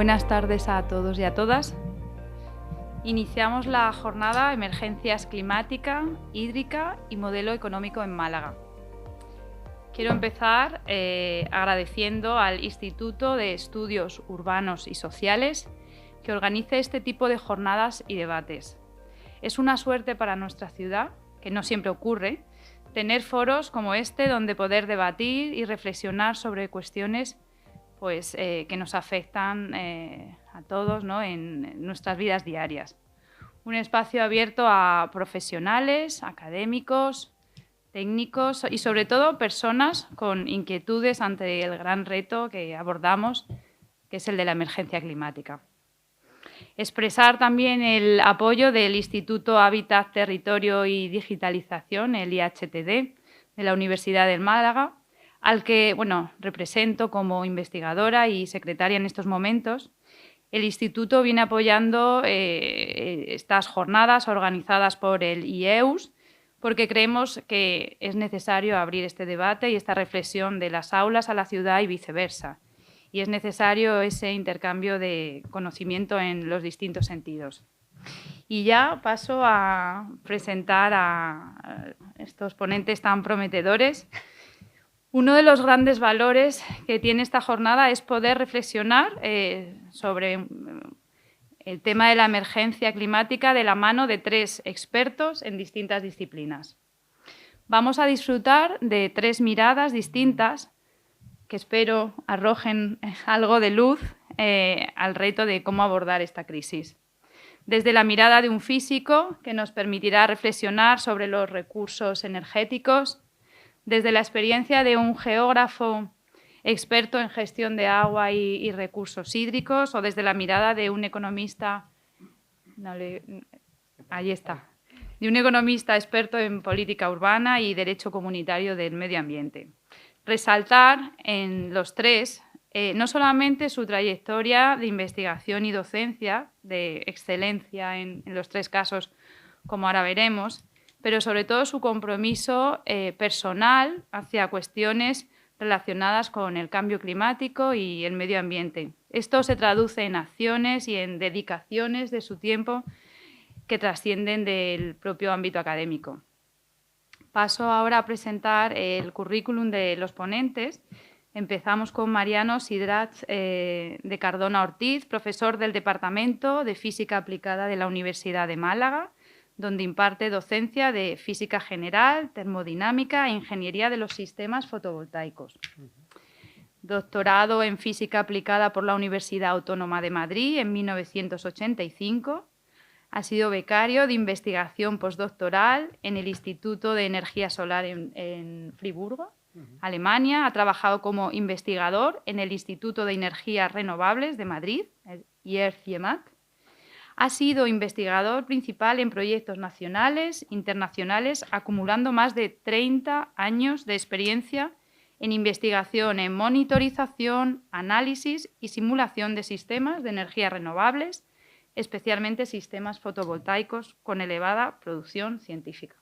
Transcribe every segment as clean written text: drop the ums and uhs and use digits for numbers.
Buenas tardes a todos y a todas. Iniciamos la jornada Emergencias Climática, Hídrica y Modelo Económico en Málaga. Quiero empezar agradeciendo al Instituto de Estudios Urbanos y Sociales que organice este tipo de jornadas y debates. Es una suerte para nuestra ciudad, que no siempre ocurre, tener foros como este donde poder debatir y reflexionar sobre cuestiones que nos afectan a todos, ¿no?, en nuestras vidas diarias. Un espacio abierto a profesionales, académicos, técnicos y sobre todo personas con inquietudes ante el gran reto que abordamos, que es el de la emergencia climática. Expresar también el apoyo del Instituto Hábitat, Territorio y Digitalización, el IHTD, de la Universidad de Málaga, al que represento como investigadora y secretaria en estos momentos. El instituto viene apoyando estas jornadas organizadas por el IEUS porque creemos que es necesario abrir este debate y esta reflexión de las aulas a la ciudad y viceversa. Y es necesario ese intercambio de conocimiento en los distintos sentidos. Y ya paso a presentar a estos ponentes tan prometedores. Uno de los grandes valores que tiene esta jornada es poder reflexionar sobre el tema de la emergencia climática de la mano de tres expertos en distintas disciplinas. Vamos a disfrutar de tres miradas distintas que espero arrojen algo de luz al reto de cómo abordar esta crisis. Desde la mirada de un físico que nos permitirá reflexionar sobre los recursos energéticos, desde la experiencia de un geógrafo experto en gestión de agua y recursos hídricos o desde la mirada de un economista, de un economista experto en política urbana y derecho comunitario del medio ambiente. Resaltar en los tres no solamente su trayectoria de investigación y docencia, de excelencia en los tres casos, como ahora veremos, pero sobre todo su compromiso personal hacia cuestiones relacionadas con el cambio climático y el medio ambiente. Esto se traduce en acciones y en dedicaciones de su tiempo que trascienden del propio ámbito académico. Paso ahora a presentar el currículum de los ponentes. Empezamos con Mariano Sidrat de Cardona Ortiz, profesor del Departamento de Física Aplicada de la Universidad de Málaga, donde imparte docencia de física general, termodinámica e ingeniería de los sistemas fotovoltaicos. Doctorado en física aplicada por la Universidad Autónoma de Madrid en 1985. Ha sido becario de investigación postdoctoral en el Instituto de Energía Solar en Friburgo, Alemania. Ha trabajado como investigador en el Instituto de Energías Renovables de Madrid, el IERC-IEMAC. Ha sido investigador principal en proyectos nacionales, internacionales, acumulando más de 30 años de experiencia en investigación en monitorización, análisis y simulación de sistemas de energías renovables, especialmente sistemas fotovoltaicos con elevada producción científica.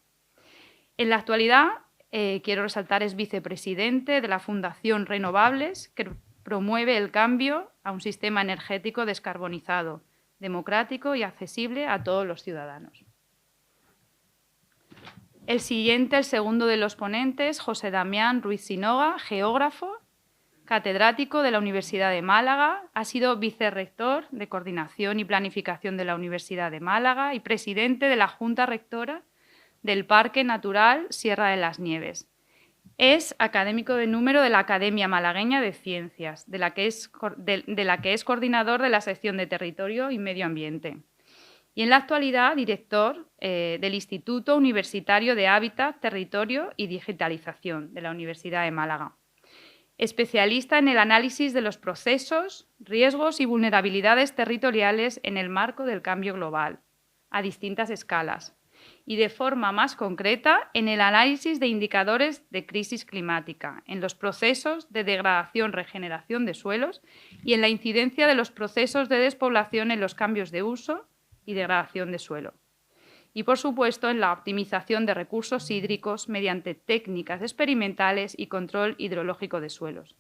En la actualidad, quiero resaltar, es vicepresidente de la Fundación Renovables, que promueve el cambio a un sistema energético descarbonizado, democrático y accesible a todos los ciudadanos. El segundo de los ponentes, José Damián Ruiz Sinoga, geógrafo, catedrático de la Universidad de Málaga, ha sido vicerrector de Coordinación y Planificación de la Universidad de Málaga y presidente de la Junta Rectora del Parque Natural Sierra de las Nieves. Es académico de número de la Academia Malagueña de Ciencias, de la que es coordinador de la sección de Territorio y Medio Ambiente. Y en la actualidad, director del Instituto Universitario de Hábitat, Territorio y Digitalización de la Universidad de Málaga. Especialista en el análisis de los procesos, riesgos y vulnerabilidades territoriales en el marco del cambio global, a distintas escalas, y de forma más concreta en el análisis de indicadores de crisis climática, en los procesos de degradación-regeneración de suelos y en la incidencia de los procesos de despoblación en los cambios de uso y degradación de suelo. Y, por supuesto, en la optimización de recursos hídricos mediante técnicas experimentales y control hidrológico de suelos.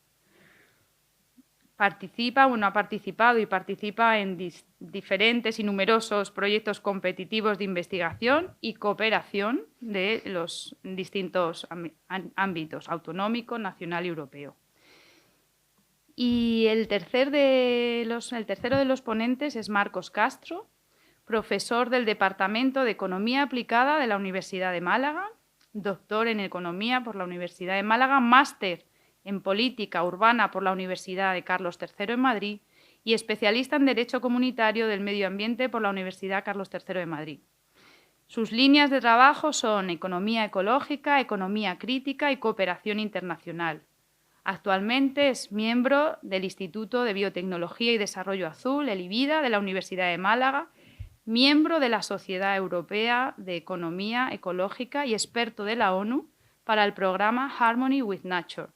ha participado y participa en diferentes y numerosos proyectos competitivos de investigación y cooperación de los distintos ámbitos, autonómico, nacional y europeo. Y el tercero de los ponentes es Marcos Castro, profesor del Departamento de Economía Aplicada de la Universidad de Málaga, doctor en Economía por la Universidad de Málaga, máster en Política Urbana por la Universidad de Carlos III en Madrid y especialista en Derecho Comunitario del Medio Ambiente por la Universidad Carlos III de Madrid. Sus líneas de trabajo son Economía Ecológica, Economía Crítica y Cooperación Internacional. Actualmente es miembro del Instituto de Biotecnología y Desarrollo Azul, el IBIDA, de la Universidad de Málaga, miembro de la Sociedad Europea de Economía Ecológica y experto de la ONU para el programa Harmony with Nature.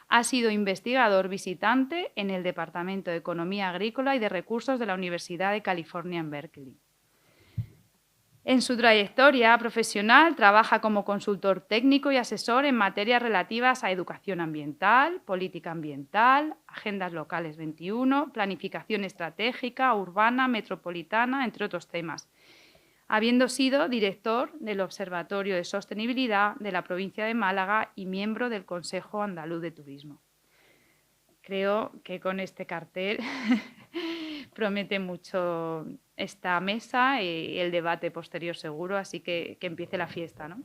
Ha sido investigador visitante en el Departamento de Economía Agrícola y de Recursos de la Universidad de California en Berkeley. En su trayectoria profesional trabaja como consultor técnico y asesor en materias relativas a educación ambiental, política ambiental, agendas locales 21, planificación estratégica, urbana, metropolitana, entre otros temas, habiendo sido director del Observatorio de Sostenibilidad de la provincia de Málaga y miembro del Consejo Andaluz de Turismo. Creo que con este cartel promete mucho esta mesa y el debate posterior seguro, así que empiece la fiesta, ¿no?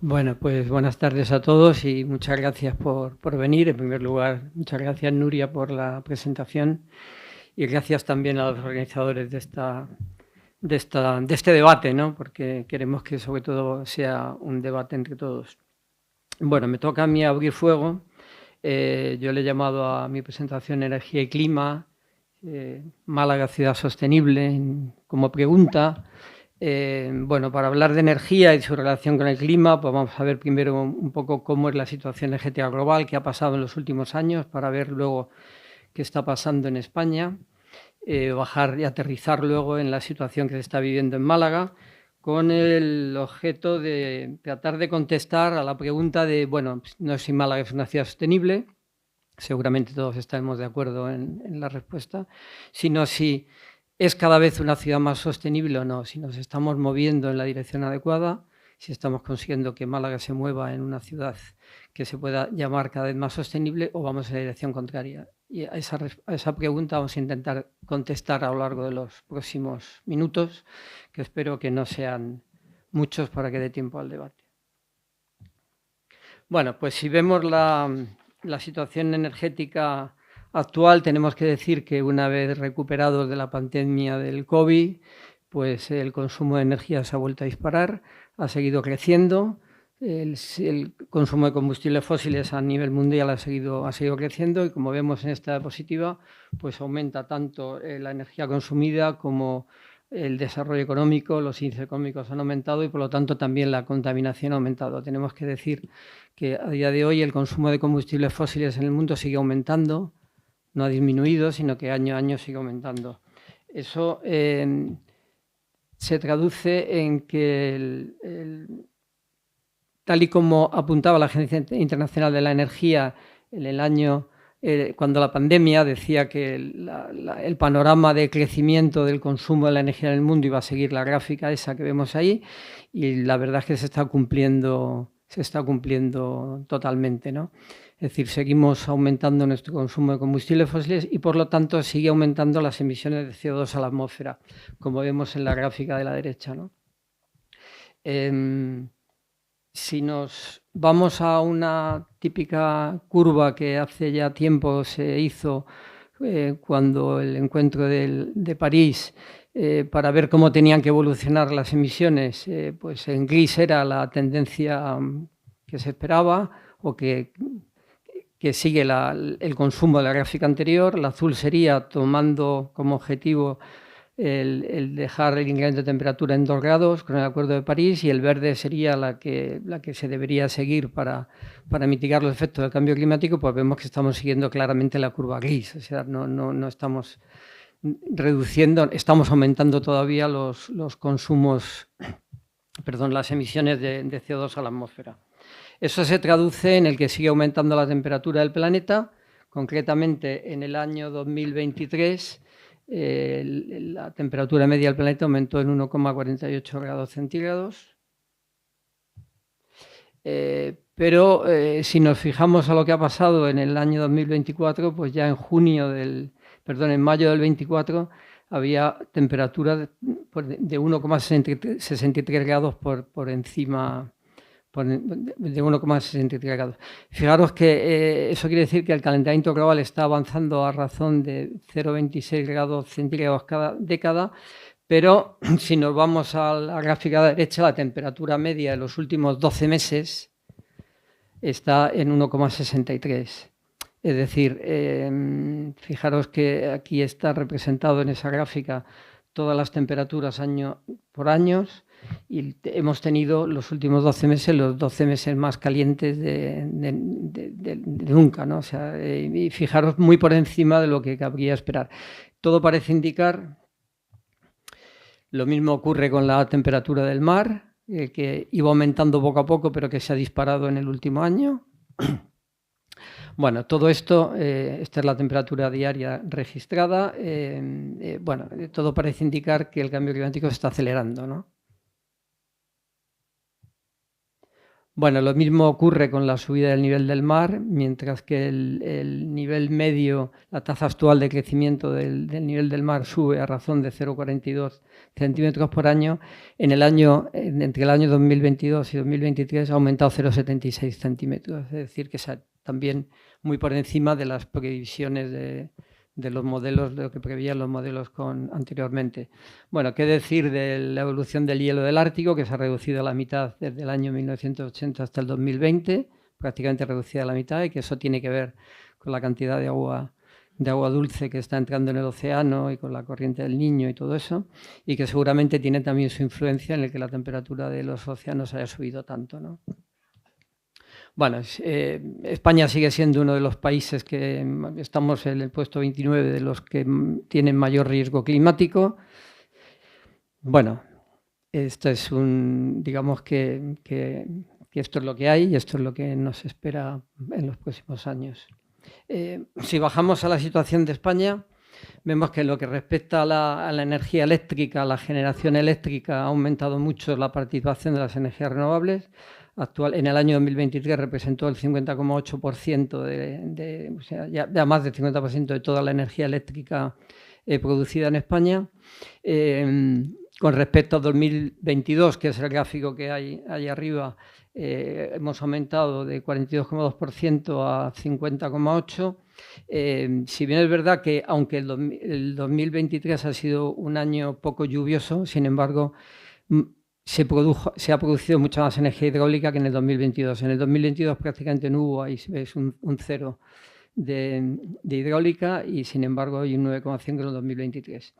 Bueno, pues buenas tardes a todos y muchas gracias por venir. En primer lugar, muchas gracias, Nuria, por la presentación y gracias también a los organizadores de este debate, ¿no? Porque queremos que sobre todo sea un debate entre todos. Bueno, me toca a mí abrir fuego. Yo le he llamado a mi presentación Energía y Clima, Málaga Ciudad Sostenible, como pregunta. Bueno, para hablar de energía y su relación con el clima, pues vamos a ver primero un poco cómo es la situación energética global, qué ha pasado en los últimos años, para ver luego qué está pasando en España, bajar y aterrizar luego en la situación que se está viviendo en Málaga, con el objeto de tratar de contestar a la pregunta de, bueno, no sé si Málaga es una ciudad sostenible, seguramente todos estaremos de acuerdo en la respuesta, sino si ¿es cada vez una ciudad más sostenible o no? Si nos estamos moviendo en la dirección adecuada, si estamos consiguiendo que Málaga se mueva en una ciudad que se pueda llamar cada vez más sostenible o vamos en la dirección contraria. Y a esa pregunta vamos a intentar contestar a lo largo de los próximos minutos, que espero que no sean muchos para que dé tiempo al debate. Bueno, pues si vemos la situación energética actual, tenemos que decir que una vez recuperados de la pandemia del COVID, pues el consumo de energía se ha vuelto a disparar, ha seguido creciendo, el consumo de combustibles fósiles a nivel mundial ha seguido creciendo y como vemos en esta diapositiva, pues aumenta tanto la energía consumida como el desarrollo económico, los índices económicos han aumentado y por lo tanto también la contaminación ha aumentado. Tenemos que decir que a día de hoy el consumo de combustibles fósiles en el mundo sigue aumentando, no ha disminuido, sino que año a año sigue aumentando. Eso se traduce en que, tal y como apuntaba la Agencia Internacional de la Energía en el año, cuando la pandemia decía que el panorama de crecimiento del consumo de la energía en el mundo iba a seguir la gráfica esa que vemos ahí, y la verdad es que se está cumpliendo totalmente, ¿no? Es decir, seguimos aumentando nuestro consumo de combustibles fósiles y, por lo tanto, sigue aumentando las emisiones de CO2 a la atmósfera, como vemos en la gráfica de la derecha, ¿no? Si nos vamos a una típica curva que hace ya tiempo se hizo cuando el encuentro de París, para ver cómo tenían que evolucionar las emisiones, pues en gris era la tendencia que se esperaba o que sigue el consumo de la gráfica anterior. La azul sería tomando como objetivo el dejar el incremento de temperatura en 2 grados con el Acuerdo de París, y el verde sería la que se debería seguir para mitigar los efectos del cambio climático. Pues vemos que estamos siguiendo claramente la curva gris, o sea, no estamos reduciendo, estamos aumentando todavía los consumos las emisiones de CO2 a la atmósfera. Eso se traduce en el que sigue aumentando la temperatura del planeta. Concretamente, en el año 2023, la temperatura media del planeta aumentó en 1,48 grados centígrados. Pero si nos fijamos a lo que ha pasado en el año 2024, pues ya en mayo del 24 había temperaturas de 1,63 grados por encima de 1,63 grados. Fijaros que eso quiere decir que el calentamiento global está avanzando a razón de 0,26 grados centígrados cada década, pero si nos vamos a la gráfica derecha, la temperatura media de los últimos 12 meses está en 1,63. Es decir, fijaros que aquí está representado en esa gráfica todas las temperaturas año por año y hemos tenido los últimos 12 meses, los 12 meses más calientes de nunca, ¿no? O sea, y fijaros muy por encima de lo que cabría esperar. Todo parece indicar, lo mismo ocurre con la temperatura del mar, que iba aumentando poco a poco, pero que se ha disparado en el último año. Bueno, todo esto, esta es la temperatura diaria registrada. Bueno, todo parece indicar que el cambio climático se está acelerando, ¿no? Bueno, lo mismo ocurre con la subida del nivel del mar, mientras que el nivel medio, la tasa actual de crecimiento del nivel del mar sube a razón de 0,42 centímetros por año. Entre el año 2022 y 2023 ha aumentado 0,76 centímetros, es decir, que también muy por encima de las previsiones de los modelos, de lo que prevían los modelos anteriormente. Bueno, qué decir de la evolución del hielo del Ártico, que se ha reducido a la mitad desde el año 1980 hasta el 2020, prácticamente reducida a la mitad, y que eso tiene que ver con la cantidad de agua dulce que está entrando en el océano y con la corriente del Niño y todo eso, y que seguramente tiene también su influencia en el que la temperatura de los océanos haya subido tanto, ¿no? Bueno, España sigue siendo uno de los países que estamos en el puesto 29 de los que tienen mayor riesgo climático. Bueno, esto es digamos que esto es lo que hay y esto es lo que nos espera en los próximos años. Si bajamos a la situación de España, vemos que en lo que respecta a la energía eléctrica, la generación eléctrica, ha aumentado mucho la participación de las energías renovables. En el año 2023 representó el 50,8% o sea, ya más del 50% de toda la energía eléctrica producida en España. Con respecto a 2022, que es el gráfico que hay ahí arriba, hemos aumentado de 42,2% a 50,8%. Si bien es verdad que aunque el 2023 ha sido un año poco lluvioso, sin embargo, se ha producido mucha más energía hidráulica que en el 2022. En el 2022 prácticamente no hubo, ahí es un cero de hidráulica y sin embargo hay un 9,5 en el 2023.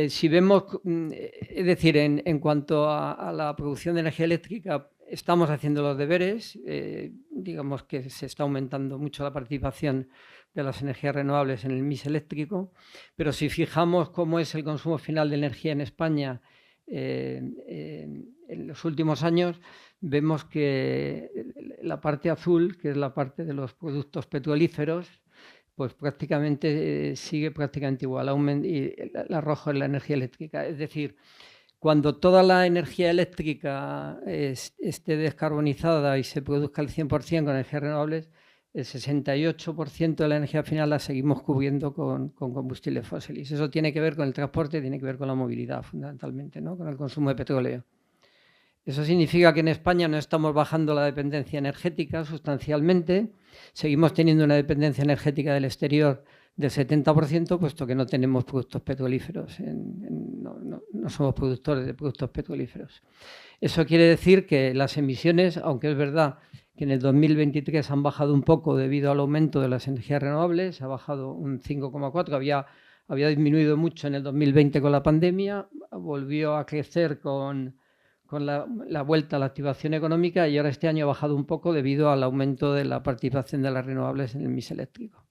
Si vemos, es decir, en cuanto a la producción de energía eléctrica, estamos haciendo los deberes, digamos que se está aumentando mucho la participación de las energías renovables en el mix eléctrico, pero si fijamos cómo es el consumo final de energía en España en los últimos años, vemos que la parte azul, que es la parte de los productos petrolíferos, pues prácticamente sigue prácticamente igual, y la roja es la energía eléctrica. Es decir, cuando toda la energía eléctrica esté descarbonizada y se produzca el 100% con energías renovables, el 68% de la energía final la seguimos cubriendo con combustibles fósiles. Eso tiene que ver con el transporte, tiene que ver con la movilidad fundamentalmente, ¿no? Con el consumo de petróleo. Eso significa que en España no estamos bajando la dependencia energética sustancialmente, seguimos teniendo una dependencia energética del exterior del 70%, puesto que no tenemos productos petrolíferos, no somos productores de productos petrolíferos. Eso quiere decir que las emisiones, aunque es verdad que en el 2023 han bajado un poco debido al aumento de las energías renovables, ha bajado un 5,4%, había disminuido mucho en el 2020 con la pandemia, volvió a crecer con la vuelta a la activación económica y ahora este año ha bajado un poco debido al aumento de la participación de las renovables en el mix eléctrico.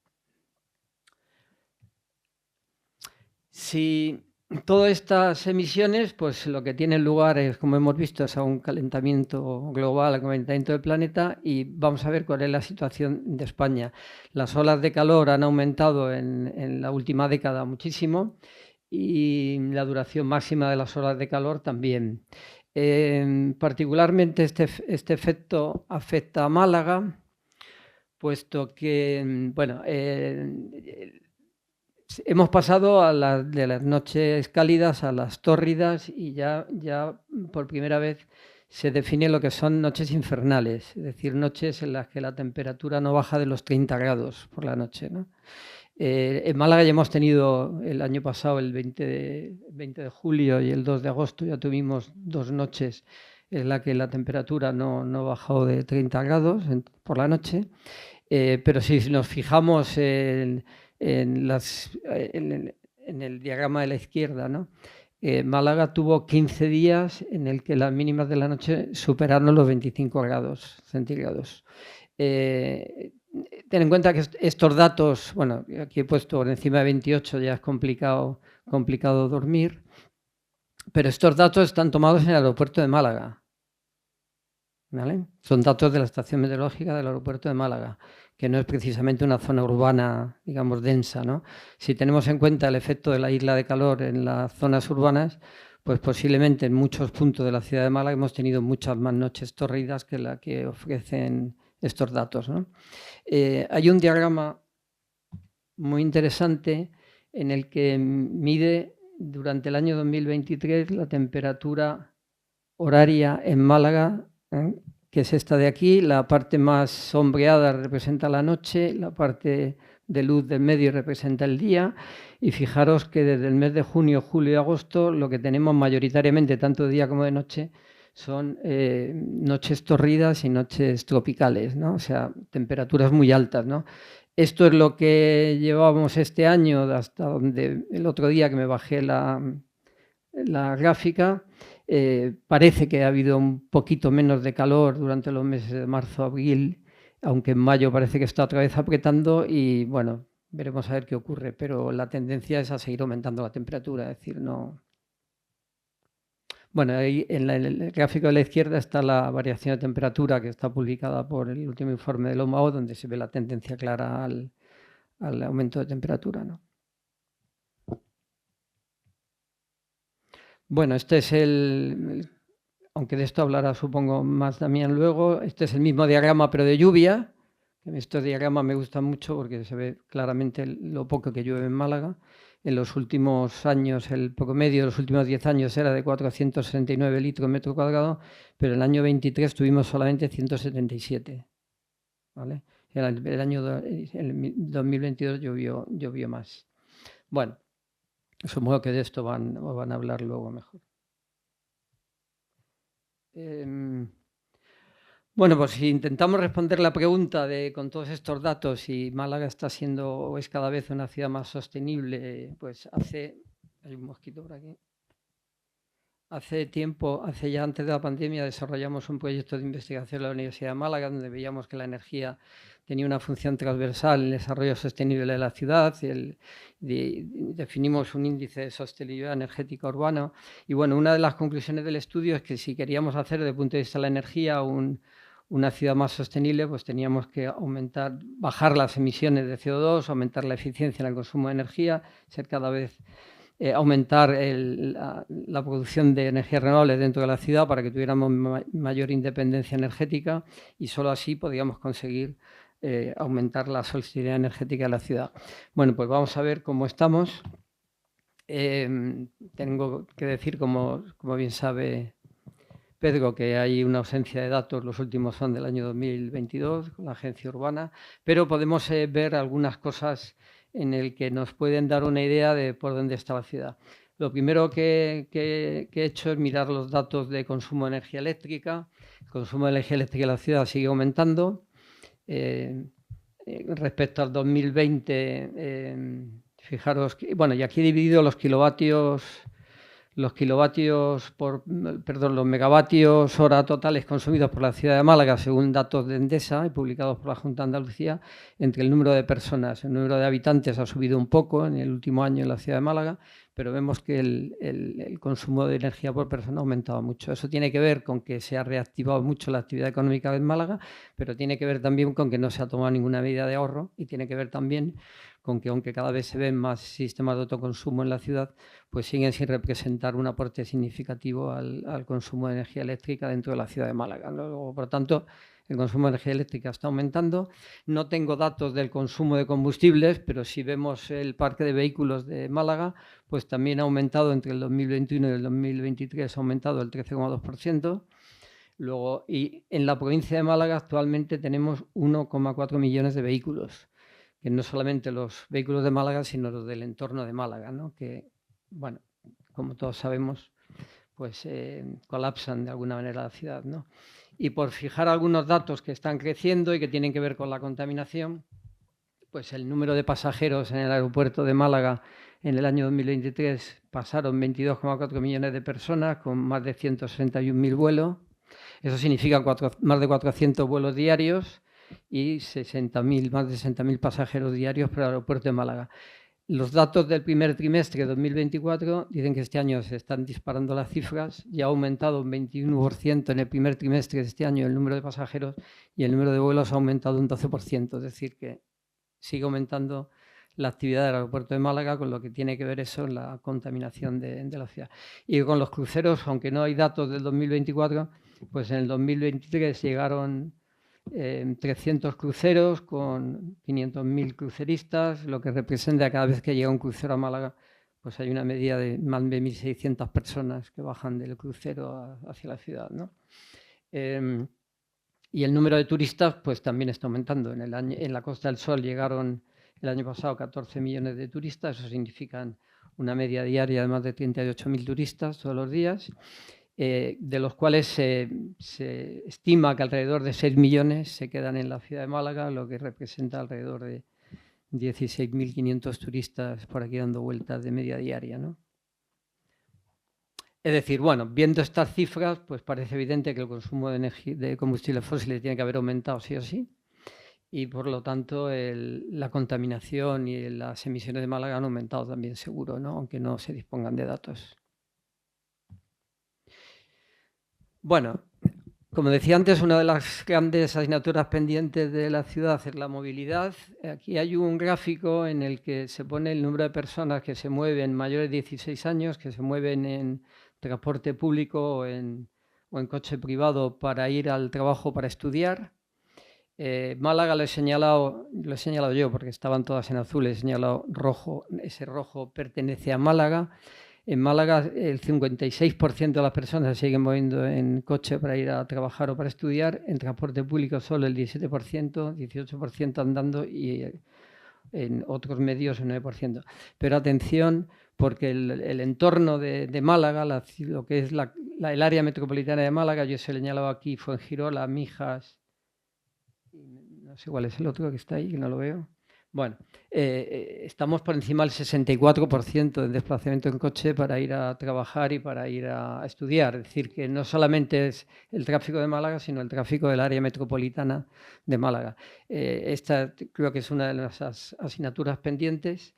Si todas estas emisiones, pues lo que tienen lugar es, como hemos visto, es a un calentamiento global, a un calentamiento del planeta, y vamos a ver cuál es la situación de España. Las olas de calor han aumentado en la última década muchísimo y la duración máxima de las olas de calor también. Particularmente este efecto afecta a Málaga, puesto que, bueno, hemos pasado de las noches cálidas a las tórridas y ya por primera vez se define lo que son noches infernales, es decir, noches en las que la temperatura no baja de los 30 grados por la noche, ¿no? En Málaga ya hemos tenido el año pasado, el 20 de julio y el 2 de agosto, ya tuvimos 2 noches en las que la temperatura no bajó de 30 grados por la noche. Pero si nos fijamos en el diagrama de la izquierda, ¿no? Málaga tuvo 15 días en el que las mínimas de la noche superaron los 25 grados centígrados. Ten en cuenta que estos datos, bueno, aquí he puesto por encima de 28, ya es complicado dormir, pero estos datos están tomados en el aeropuerto de Málaga, ¿vale? Son datos de la estación meteorológica del aeropuerto de Málaga, que no es precisamente una zona urbana, digamos, densa, ¿no? Si tenemos en cuenta el efecto de la isla de calor en las zonas urbanas, pues posiblemente en muchos puntos de la ciudad de Málaga hemos tenido muchas más noches tórridas que la que ofrecen estos datos, ¿no? Hay un diagrama muy interesante en el que mide durante el año 2023 la temperatura horaria en Málaga, que es esta de aquí. La parte más sombreada representa la noche, la parte de luz del medio representa el día, y fijaros que desde el mes de junio, julio y agosto lo que tenemos mayoritariamente, tanto de día como de noche, son noches tórridas y noches tropicales, ¿no? O sea, temperaturas muy altas, ¿no? Esto es lo que llevábamos este año, hasta donde el otro día que me bajé la gráfica, parece que ha habido un poquito menos de calor durante los meses de marzo, abril, aunque en mayo parece que está otra vez apretando y bueno, veremos a ver qué ocurre, pero la tendencia es a seguir aumentando la temperatura, es decir, no... Bueno, ahí en el gráfico de la izquierda está la variación de temperatura que está publicada por el último informe del OMAO, donde se ve la tendencia clara al aumento de temperatura, ¿no? Bueno, este es aunque de esto hablará supongo más Damián luego, este es el mismo diagrama pero de lluvia. Estos diagramas me gustan mucho porque se ve claramente lo poco que llueve en Málaga. En los últimos años, el promedio de los últimos 10 años era de 469 litros metro cuadrado, pero en el año 23 tuvimos solamente 177. ¿Vale? El año 2022 llovió más. Bueno, supongo que de esto van a hablar luego mejor. Bueno, pues si intentamos responder la pregunta de con todos estos datos si Málaga está siendo o es cada vez una ciudad más sostenible, pues hay un mosquito por aquí. Hace tiempo, ya antes de la pandemia, desarrollamos un proyecto de investigación en la Universidad de Málaga donde veíamos que la energía tenía una función transversal en el desarrollo sostenible de la ciudad. Definimos un índice de sostenibilidad energética urbana. Y bueno, una de las conclusiones del estudio es que si queríamos hacer desde el punto de vista de la energía una ciudad más sostenible, pues teníamos que bajar las emisiones de CO2, aumentar la eficiencia en el consumo de energía, ser cada vez... aumentar la producción de energías renovables dentro de la ciudad para que tuviéramos mayor independencia energética y solo así podíamos conseguir aumentar la sostenibilidad energética de la ciudad. Bueno, pues vamos a ver cómo estamos. Tengo que decir, como bien sabe Pedro, que hay una ausencia de datos, los últimos son del año 2022 con la agencia urbana, pero podemos ver algunas cosas en el que nos pueden dar una idea de por dónde está la ciudad. Lo primero que he hecho es mirar los datos de consumo de energía eléctrica. El consumo de energía eléctrica en la ciudad sigue aumentando. Respecto al 2020, fijaros, bueno, y aquí he dividido los megavatios hora totales consumidos por la ciudad de Málaga según datos de Endesa y publicados por la Junta de Andalucía entre el número de personas. El número de habitantes ha subido un poco en el último año en la ciudad de Málaga, pero vemos que el consumo de energía por persona ha aumentado mucho. Eso tiene que ver con que se ha reactivado mucho la actividad económica en Málaga, pero tiene que ver también con que no se ha tomado ninguna medida de ahorro y tiene que ver también con que, aunque cada vez se ven más sistemas de autoconsumo en la ciudad, pues siguen sin representar un aporte significativo al consumo de energía eléctrica dentro de la ciudad de Málaga. Luego, por lo tanto, el consumo de energía eléctrica está aumentando. No tengo datos del consumo de combustibles, pero si vemos el parque de vehículos de Málaga, pues también ha aumentado entre el 2021 y el 2023, ha aumentado el 13,2%. Luego, y en la provincia de Málaga actualmente tenemos 1,4 millones de vehículos, que no solamente los vehículos de Málaga, sino los del entorno de Málaga, ¿no? Que, bueno, como todos sabemos, pues colapsan de alguna manera la ciudad, ¿no? Y por fijar algunos datos que están creciendo y que tienen que ver con la contaminación, pues el número de pasajeros en el aeropuerto de Málaga en el año 2023 pasaron 22,4 millones de personas con más de 161.000 vuelos. Eso significa más de 400 vuelos diarios y más de 60.000 pasajeros diarios para el aeropuerto de Málaga. Los datos del primer trimestre de 2024 dicen que este año se están disparando las cifras. Ya ha aumentado un 21% en el primer trimestre de este año el número de pasajeros y el número de vuelos ha aumentado un 12%. Es decir, que sigue aumentando la actividad del aeropuerto de Málaga, con lo que tiene que ver eso en la contaminación de la ciudad. Y con los cruceros, aunque no hay datos del 2024, pues en el 2023 llegaron 300 cruceros con 500.000 cruceristas, lo que representa cada vez que llega un crucero a Málaga, pues hay una media de más de 1.600 personas que bajan del crucero hacia la ciudad, ¿no? Y el número de turistas pues también está aumentando. En la Costa del Sol llegaron el año pasado 14 millones de turistas, eso significa una media diaria de más de 38.000 turistas todos los días. De los cuales se estima que alrededor de 6 millones se quedan en la ciudad de Málaga, lo que representa alrededor de 16.500 turistas por aquí dando vueltas de media diaria, ¿no? Es decir, bueno, viendo estas cifras, pues parece evidente que el consumo de combustibles fósiles tiene que haber aumentado sí o sí, y por lo tanto la contaminación y las emisiones de Málaga han aumentado también seguro, ¿no? Aunque no se dispongan de datos. Bueno, como decía antes, una de las grandes asignaturas pendientes de la ciudad es la movilidad. Aquí hay un gráfico en el que se pone el número de personas que se mueven mayores de 16 años, que se mueven en transporte público o en coche privado para ir al trabajo, para estudiar. Málaga lo he señalado yo porque estaban todas en azul, he señalado rojo, ese rojo pertenece a Málaga. En Málaga el 56% de las personas se siguen moviendo en coche para ir a trabajar o para estudiar. En transporte público solo el 17%, 18% andando y en otros medios el 9%. Pero atención, porque el entorno de Málaga, lo que es el área metropolitana de Málaga, yo se he señalado aquí Fuengirola, Mijas, no sé cuál es el otro que está ahí, que no lo veo. Bueno, estamos por encima del 64% de desplazamiento en coche para ir a trabajar y para ir a estudiar. Es decir, que no solamente es el tráfico de Málaga, sino el tráfico del área metropolitana de Málaga. Esta creo que es una de las asignaturas pendientes.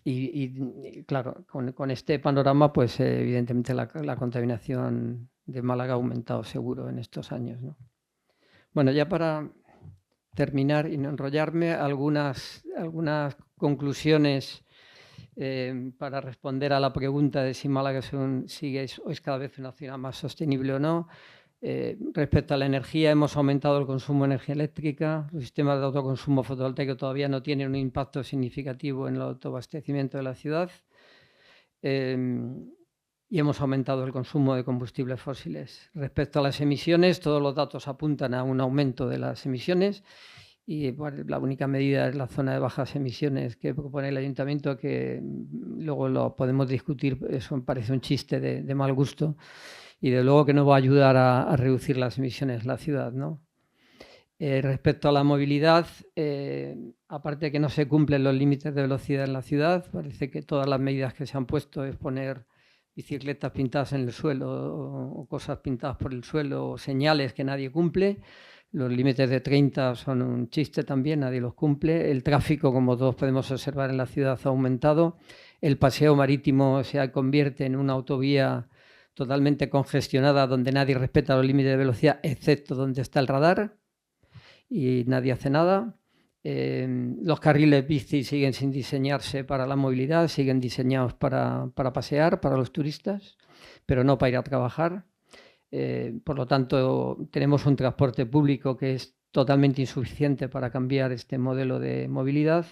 Y claro, con este panorama, pues evidentemente la contaminación de Málaga ha aumentado seguro en estos años, ¿no? Bueno, ya para terminar y no enrollarme, algunas conclusiones para responder a la pregunta de si Málaga es cada vez una ciudad más sostenible o no. Respecto a la energía, hemos aumentado el consumo de energía eléctrica. Los sistemas de autoconsumo fotovoltaico todavía no tienen un impacto significativo en el autoabastecimiento de la ciudad. Y hemos aumentado el consumo de combustibles fósiles. Respecto a las emisiones, todos los datos apuntan a un aumento de las emisiones y bueno, la única medida es la zona de bajas emisiones que propone el ayuntamiento, que luego lo podemos discutir, eso me parece un chiste de mal gusto y de luego que no va a ayudar a reducir las emisiones en la ciudad, ¿no? Respecto a la movilidad, aparte de que no se cumplen los límites de velocidad en la ciudad, parece que todas las medidas que se han puesto es poner bicicletas pintadas en el suelo o cosas pintadas por el suelo o señales que nadie cumple. Los límites de 30 son un chiste también, nadie los cumple. El tráfico, como todos podemos observar en la ciudad, ha aumentado. el paseo marítimo se convierte en una autovía totalmente congestionada donde nadie respeta los límites de velocidad, excepto donde está el radar, y nadie hace nada. Los carriles bici siguen sin diseñarse para la movilidad, siguen diseñados para pasear, para los turistas, pero no para ir a trabajar. Por lo tanto, tenemos un transporte público que es totalmente insuficiente para cambiar este modelo de movilidad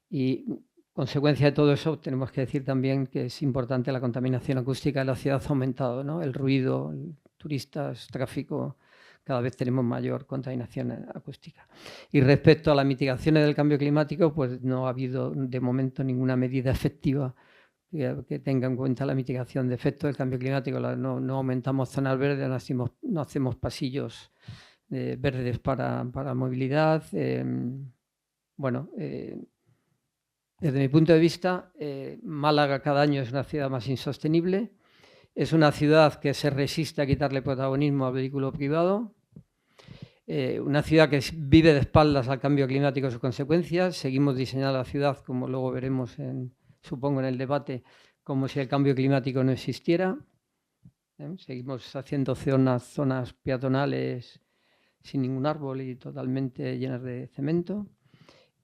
y, consecuencia de todo eso, tenemos que decir también que es importante la contaminación acústica de la ciudad ha aumentado, ¿no? El ruido, turistas, tráfico, cada vez tenemos mayor contaminación acústica. Y respecto a las mitigaciones del cambio climático, pues no ha habido de momento ninguna medida efectiva que tenga en cuenta la mitigación de efectos del cambio climático. No aumentamos zonas verdes, no hacemos pasillos verdes para movilidad. Desde mi punto de vista, Málaga cada año es una ciudad más insostenible. Es una ciudad que se resiste a quitarle protagonismo al vehículo privado. Una ciudad que vive de espaldas al cambio climático y sus consecuencias. Seguimos diseñando la ciudad, como luego veremos, supongo, en el debate, como si el cambio climático no existiera. Seguimos haciendo zonas peatonales sin ningún árbol y totalmente llenas de cemento.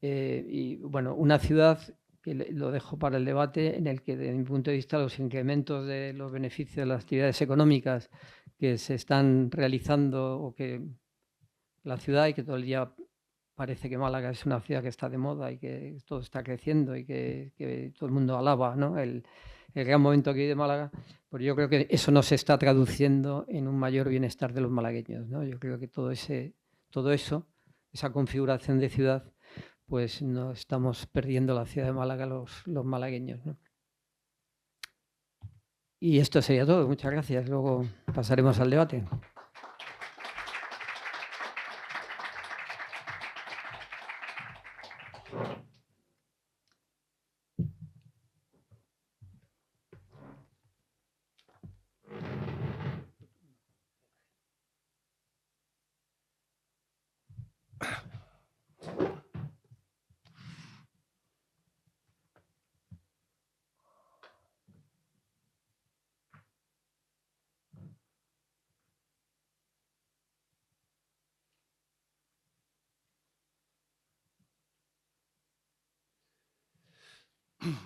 Y bueno, una ciudad que lo dejo para el debate, en el que, desde mi punto de vista, los incrementos de los beneficios de las actividades económicas que se están realizando, o que la ciudad, y que todo el día parece que Málaga es una ciudad que está de moda y que todo está creciendo y que todo el mundo alaba, ¿no? El gran momento que vive Málaga, pues yo creo que eso no se está traduciendo en un mayor bienestar de los malagueños, ¿no? Yo creo que todo eso, esa configuración de ciudad, pues no estamos perdiendo la ciudad de Málaga los malagueños, ¿no? Y esto sería todo. Muchas gracias. Luego pasaremos al debate.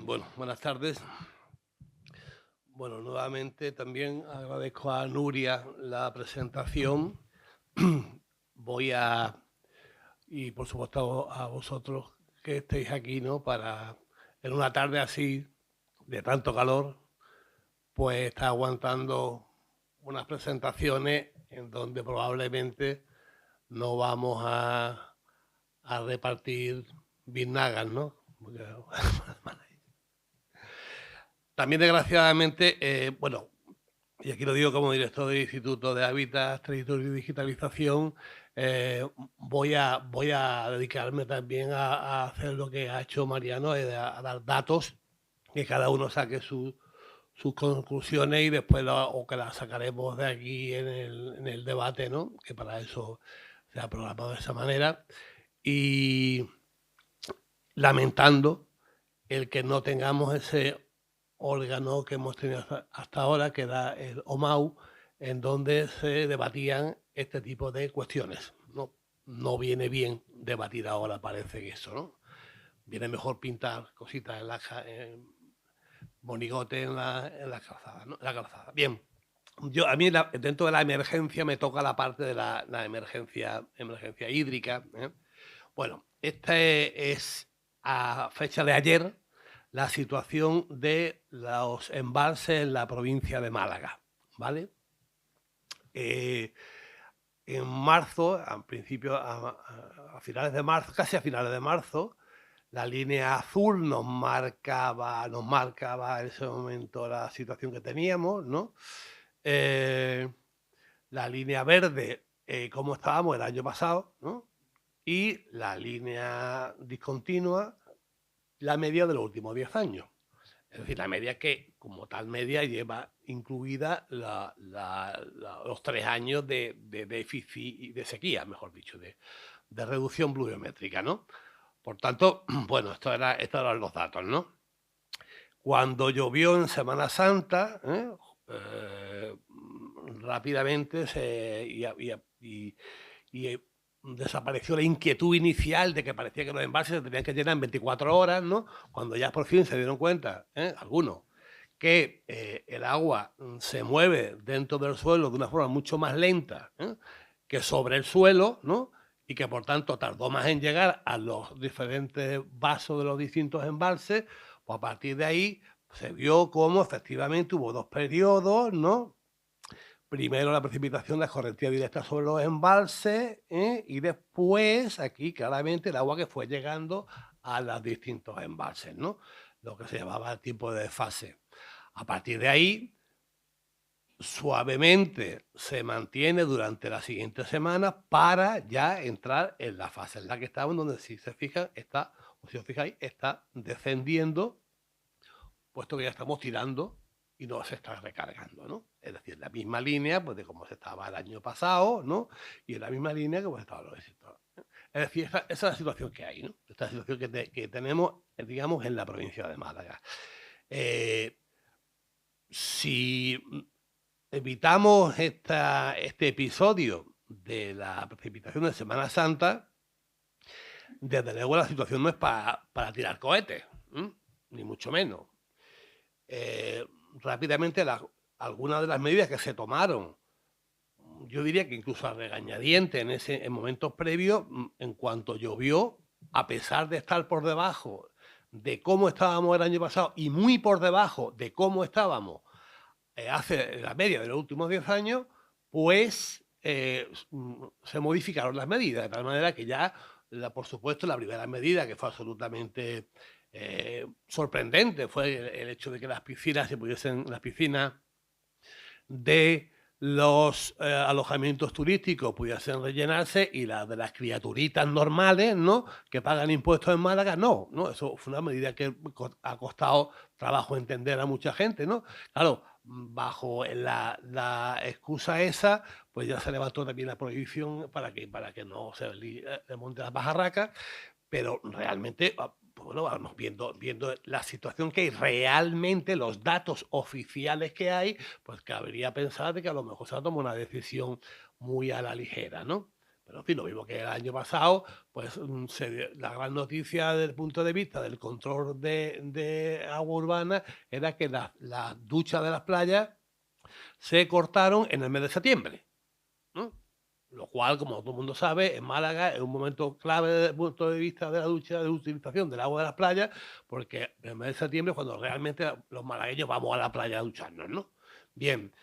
Bueno, buenas tardes. Bueno, nuevamente también agradezco a Nuria la presentación. Y por supuesto a vosotros que estéis aquí, ¿no? Para, en una tarde así, de tanto calor, pues estar aguantando unas presentaciones en donde probablemente no vamos a repartir biznagas, ¿no? Porque, también, desgraciadamente, bueno, y aquí lo digo como director del Instituto de Hábitat, Territorio y Digitalización, voy a dedicarme también a hacer lo que ha hecho Mariano, a dar datos, que cada uno saque sus conclusiones y después o que las sacaremos de aquí en el debate, ¿no? Que para eso se ha programado de esa manera. Y lamentando el que no tengamos ese órgano que hemos tenido hasta ahora, que era el OMAU, en donde se debatían este tipo de cuestiones. No viene bien debatir ahora, parece que eso, ¿no? Viene mejor pintar cositas en monigote en la calzada, ¿no? La calzada. Bien, a mí dentro de la emergencia me toca la parte de la emergencia hídrica, ¿eh? Bueno, esta es a fecha de ayer la situación de los embalses en la provincia de Málaga, ¿vale? En marzo, a finales de marzo, casi a finales de marzo, la línea azul nos marcaba en ese momento la situación que teníamos, ¿no? La línea verde, cómo estábamos el año pasado, ¿no? Y la línea discontinua, la media de los últimos 10 años. Es decir, la media que, como tal media, lleva incluida los 3 años de déficit y de sequía, mejor dicho, de reducción pluviométrica, ¿no? Por tanto, bueno, estos eran los datos, ¿no? Cuando llovió en Semana Santa, rápidamente desapareció la inquietud inicial de que parecía que los embalses se tenían que llenar en 24 horas, ¿no? Cuando ya por fin se dieron cuenta, algunos, que el agua se mueve dentro del suelo de una forma mucho más lenta que sobre el suelo, ¿no? Y que por tanto tardó más en llegar a los diferentes vasos de los distintos embalses, pues a partir de ahí se vio cómo efectivamente hubo dos periodos, ¿no? Primero la precipitación de escorrentía directa sobre los embalses y después aquí claramente el agua que fue llegando a los distintos embalses, ¿no? Lo que se llamaba el tiempo de desfase. A partir de ahí, suavemente se mantiene durante las siguientes semanas para ya entrar en la fase en la que estamos, donde si se fijan, si os fijáis, está descendiendo, puesto que ya estamos tirando y no se está recargando, ¿no? Es decir, la misma línea pues, de cómo se estaba el año pasado, ¿no? Y en la misma línea que hemos estado los distintos. Es decir, esa es la situación que hay, ¿no? Esta es la situación que tenemos, digamos, en la provincia de Málaga. Si evitamos este episodio de la precipitación de Semana Santa, desde luego la situación no es para tirar cohetes, ni mucho menos. Rápidamente algunas de las medidas que se tomaron, yo diría que incluso a regañadientes en momentos previos, en cuanto llovió, a pesar de estar por debajo de cómo estábamos el año pasado y muy por debajo de cómo estábamos hace la media de los últimos 10 años, pues se modificaron las medidas, de tal manera que ya, por supuesto, la primera medida que fue absolutamente sorprendente fue el hecho de que las piscinas de los alojamientos turísticos pudiesen rellenarse y las de las criaturitas normales, ¿no? Que pagan impuestos en Málaga, no. Eso fue una medida que ha costado trabajo entender a mucha gente, ¿no? Claro, bajo la excusa esa, pues ya se levantó también la prohibición para que no se monte las pajarracas, pero realmente, bueno, vamos viendo la situación que hay realmente, los datos oficiales que hay, pues cabría pensar de que a lo mejor se ha tomado una decisión muy a la ligera, ¿no? Pero en fin, lo mismo que el año pasado, pues la gran noticia desde el punto de vista del control de agua urbana era que las duchas de las playas se cortaron en el mes de septiembre, ¿no? Lo cual, como todo el mundo sabe, en Málaga es un momento clave desde el punto de vista de la ducha, de utilización del agua de las playas, porque en el mes de septiembre es cuando realmente los malagueños vamos a la playa a ducharnos, ¿no? Bien,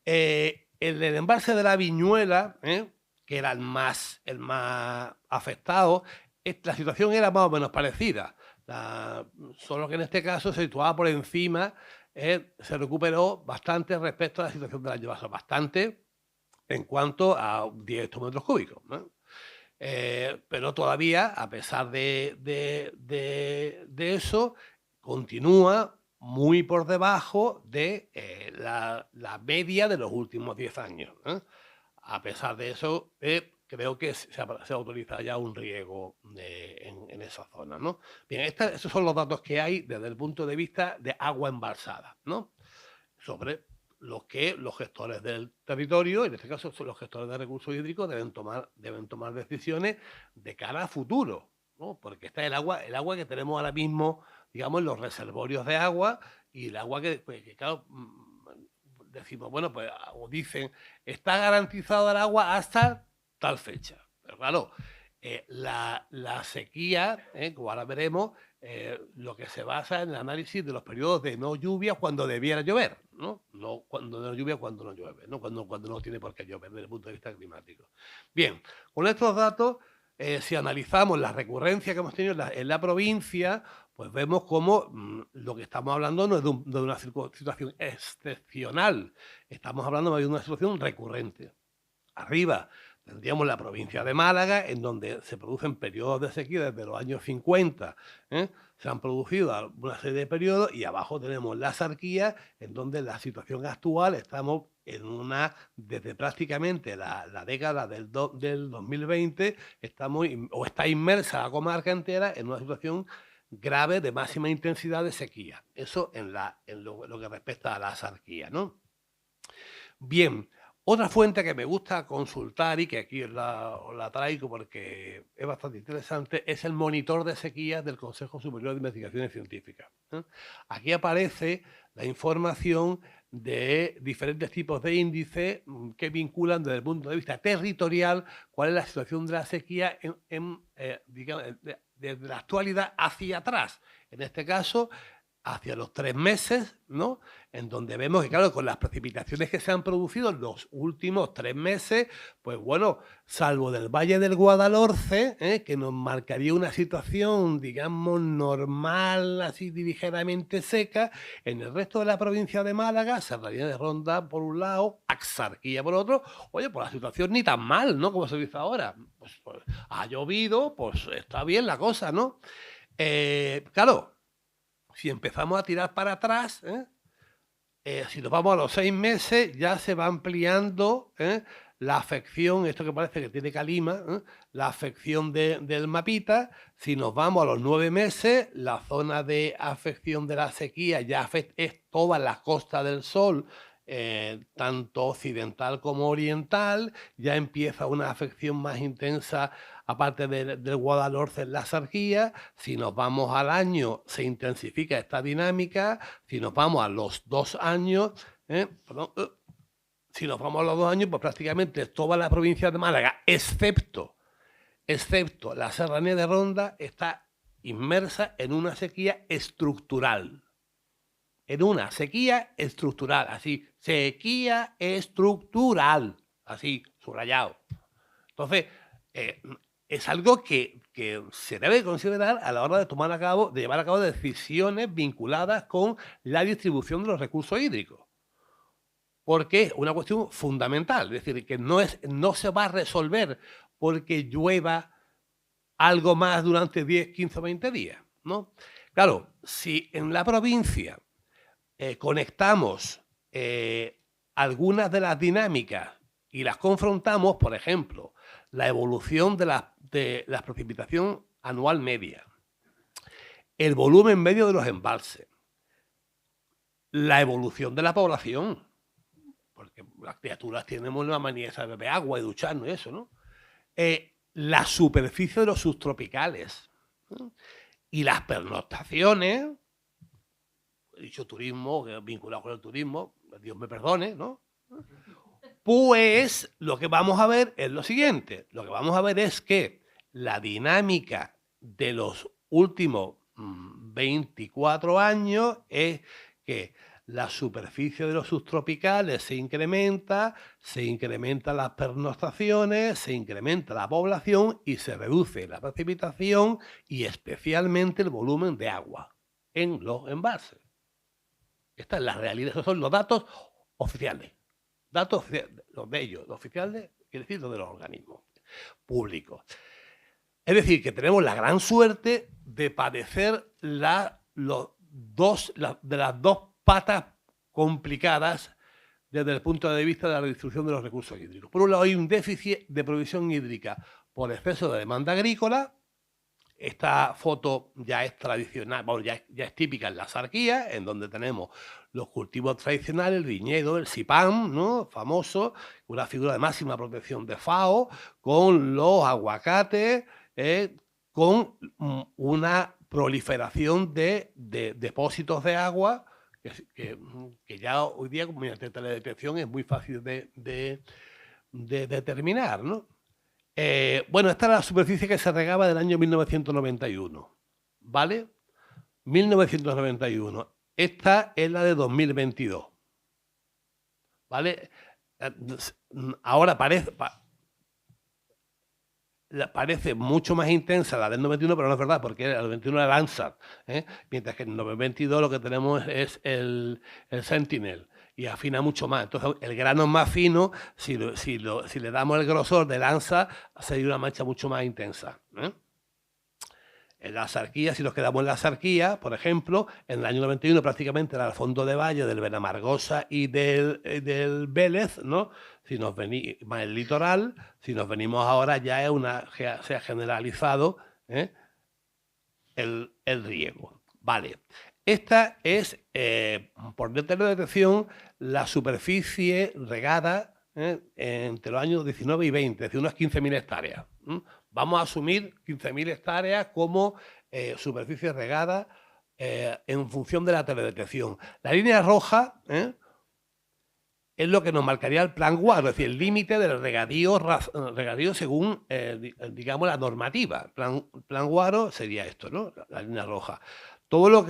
el embalse de la Viñuela, que era el más afectado, la situación era más o menos parecida, solo que en este caso se situaba por encima, se recuperó bastante respecto a la situación del año pasado, bastante en cuanto a 10 hectómetros cúbicos, ¿no? Pero todavía, a pesar de eso, continúa muy por debajo de la media de los últimos 10 años, ¿eh? A pesar de eso, creo que se autoriza ya un riego en esa zona, ¿no? Bien, esos son los datos que hay desde el punto de vista de agua embalsada, ¿no? Sobre los que los gestores del territorio, en este caso son los gestores de recursos hídricos, deben tomar decisiones de cara a futuro, ¿no? Porque está el agua que tenemos ahora mismo, digamos, en los reservorios de agua, y el agua que claro, decimos, bueno, pues o dicen, está garantizado el agua hasta tal fecha. Pero claro, la sequía, como ahora veremos, lo que se basa en el análisis de los periodos de no lluvia cuando debiera llover, ¿no? No cuando no lluvia cuando no llueve, ¿no? Cuando no tiene por qué llover desde el punto de vista climático. Bien, con estos datos, si analizamos la recurrencia que hemos tenido en la provincia, pues vemos cómo lo que estamos hablando no es de una situación excepcional, estamos hablando de una situación recurrente. Arriba tendríamos la provincia de Málaga, en donde se producen periodos de sequía desde los años 50. Se han producido una serie de periodos, y abajo tenemos la Axarquía, en donde la situación actual estamos desde prácticamente la década del 2020, está inmersa la comarca entera en una situación grave de máxima intensidad de sequía. Eso en lo que respecta a la sarquía, ¿no? Bien, otra fuente que me gusta consultar y que aquí os la traigo porque es bastante interesante es el monitor de sequías del Consejo Superior de Investigaciones Científicas. Aquí aparece la información de diferentes tipos de índices que vinculan desde el punto de vista territorial cuál es la situación de la sequía digamos, desde la actualidad hacia atrás. En este caso, hacia los 3 meses, ¿no? En donde vemos que, claro, con las precipitaciones que se han producido en los últimos 3 meses, pues bueno, salvo del Valle del Guadalhorce, que nos marcaría una situación, digamos, normal, así ligeramente seca, en el resto de la provincia de Málaga, Serranía de Ronda por un lado, Axarquía por otro, oye, pues la situación ni tan mal, ¿no? Como se dice ahora. Pues ha llovido, pues está bien la cosa, ¿no? Claro, si empezamos a tirar para atrás, si nos vamos a los 6 meses, ya se va ampliando la afección, esto que parece que tiene calima, la afección del mapita. Si nos vamos a los 9 meses, la zona de afección de la sequía ya es toda la Costa del Sol, tanto occidental como oriental. Ya empieza una afección más intensa, aparte del Guadalhorce, en la sarquía. Si nos vamos al año, se intensifica esta dinámica. Si nos vamos a los 2 años, si nos vamos a los 2 años, pues prácticamente toda la provincia de Málaga, excepto la Serranía de Ronda, está inmersa en una sequía estructural. En una sequía estructural, así, sequía estructural, así, subrayado. Entonces, es algo que se debe considerar a la hora de llevar a cabo decisiones vinculadas con la distribución de los recursos hídricos. Porque es una cuestión fundamental, es decir, que no se va a resolver porque llueva algo más durante 10, 15 o 20 días, ¿no? Claro, si en la provincia conectamos algunas de las dinámicas y las confrontamos, por ejemplo, la evolución de la precipitación anual media, el volumen medio de los embalses, la evolución de la población, porque las criaturas tenemos la manía de beber agua y ducharnos y eso, ¿no? La superficie de los subtropicales, ¿no? Y las pernoctaciones, he dicho turismo, vinculado con el turismo, Dios me perdone, ¿no? Pues lo que vamos a ver es lo siguiente. Lo que vamos a ver es que la dinámica de los últimos 24 años es que la superficie de los subtropicales se incrementa las pernoctaciones, se incrementa la población y se reduce la precipitación y especialmente el volumen de agua en los embalses. Esta es la realidad, esos son los datos oficiales. Datos los de ellos, los oficiales, quiere decir los de los organismos públicos. Es decir, que tenemos la gran suerte de padecer de las dos patas complicadas desde el punto de vista de la redistribución de los recursos hídricos. Por un lado, hay un déficit de provisión hídrica por exceso de demanda agrícola. Esta foto ya es tradicional, bueno, ya es típica en la sarquía, en donde tenemos los cultivos tradicionales, el viñedo, el sipam, ¿no? Famoso, una figura de máxima protección de FAO, con los aguacates, con una proliferación de depósitos de agua que ya hoy día, mediante teledetección, es muy fácil de determinar, ¿no? Bueno, esta era la superficie que se regaba del año 1991, ¿vale? 1991. Esta es la de 2022, ¿vale? Ahora parece mucho más intensa la del 91, pero no es verdad, porque el 91 era el Landsat, mientras que en el 2022 lo que tenemos es el Sentinel, y afina mucho más. Entonces, el grano es más fino, si le damos el grosor de Landsat, sería una mancha mucho más intensa. En la sarquía, si nos quedamos en la sarquía, por ejemplo, en el año 91 prácticamente era el fondo de valle del Benamargosa y del Vélez, ¿no? Si nos venimos más el litoral, si nos venimos ahora ya se ha generalizado el riego. Vale. Esta es, por método de detección, la superficie regada entre los años 19 y 20, es decir, unas 15.000 hectáreas. Vamos a asumir 15.000 hectáreas como superficie regada en función de la teledetección. La línea roja es lo que nos marcaría el plan Guaro, es decir, el límite del regadío según, digamos, la normativa. Plan Guaro sería esto, ¿no? La línea roja. Todo lo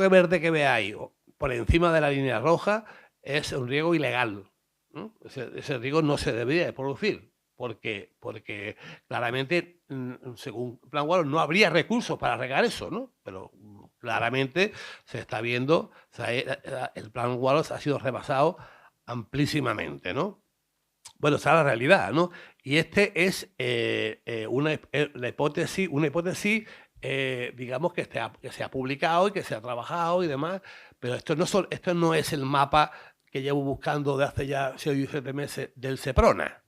que verde que veáis por encima de la línea roja es un riego ilegal, ¿no? Ese riego no se debería de producir, porque claramente, según Plan Guaro, no habría recursos para regar eso, ¿no? Pero claramente se está viendo, o sea, el Plan Guaro ha sido rebasado amplísimamente, ¿no? Bueno, esa es la realidad, ¿no? Y este es una hipótesis, digamos, que se ha publicado y que se ha trabajado y demás, pero esto no es el mapa que llevo buscando de hace ya 6 o 7 meses del Seprona.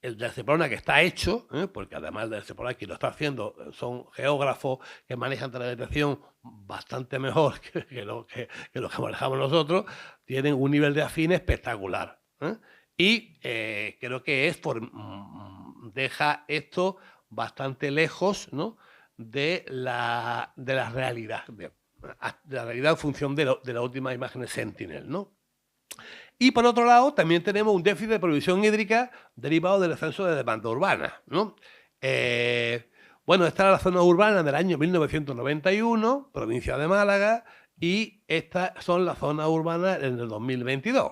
El del Seprona que está hecho, porque además del Seprona quien lo está haciendo son geógrafos que manejan teledetección bastante mejor que lo que manejamos nosotros, tienen un nivel de afín espectacular. Y creo que deja esto bastante lejos, ¿no?, de la realidad, de la realidad en función de las últimas imágenes Sentinel, ¿no? Y por otro lado, también tenemos un déficit de provisión hídrica derivado del descenso de demanda urbana, ¿no? Bueno, esta era la zona urbana del año 1991, provincia de Málaga, y estas son las zonas urbanas en el 2022,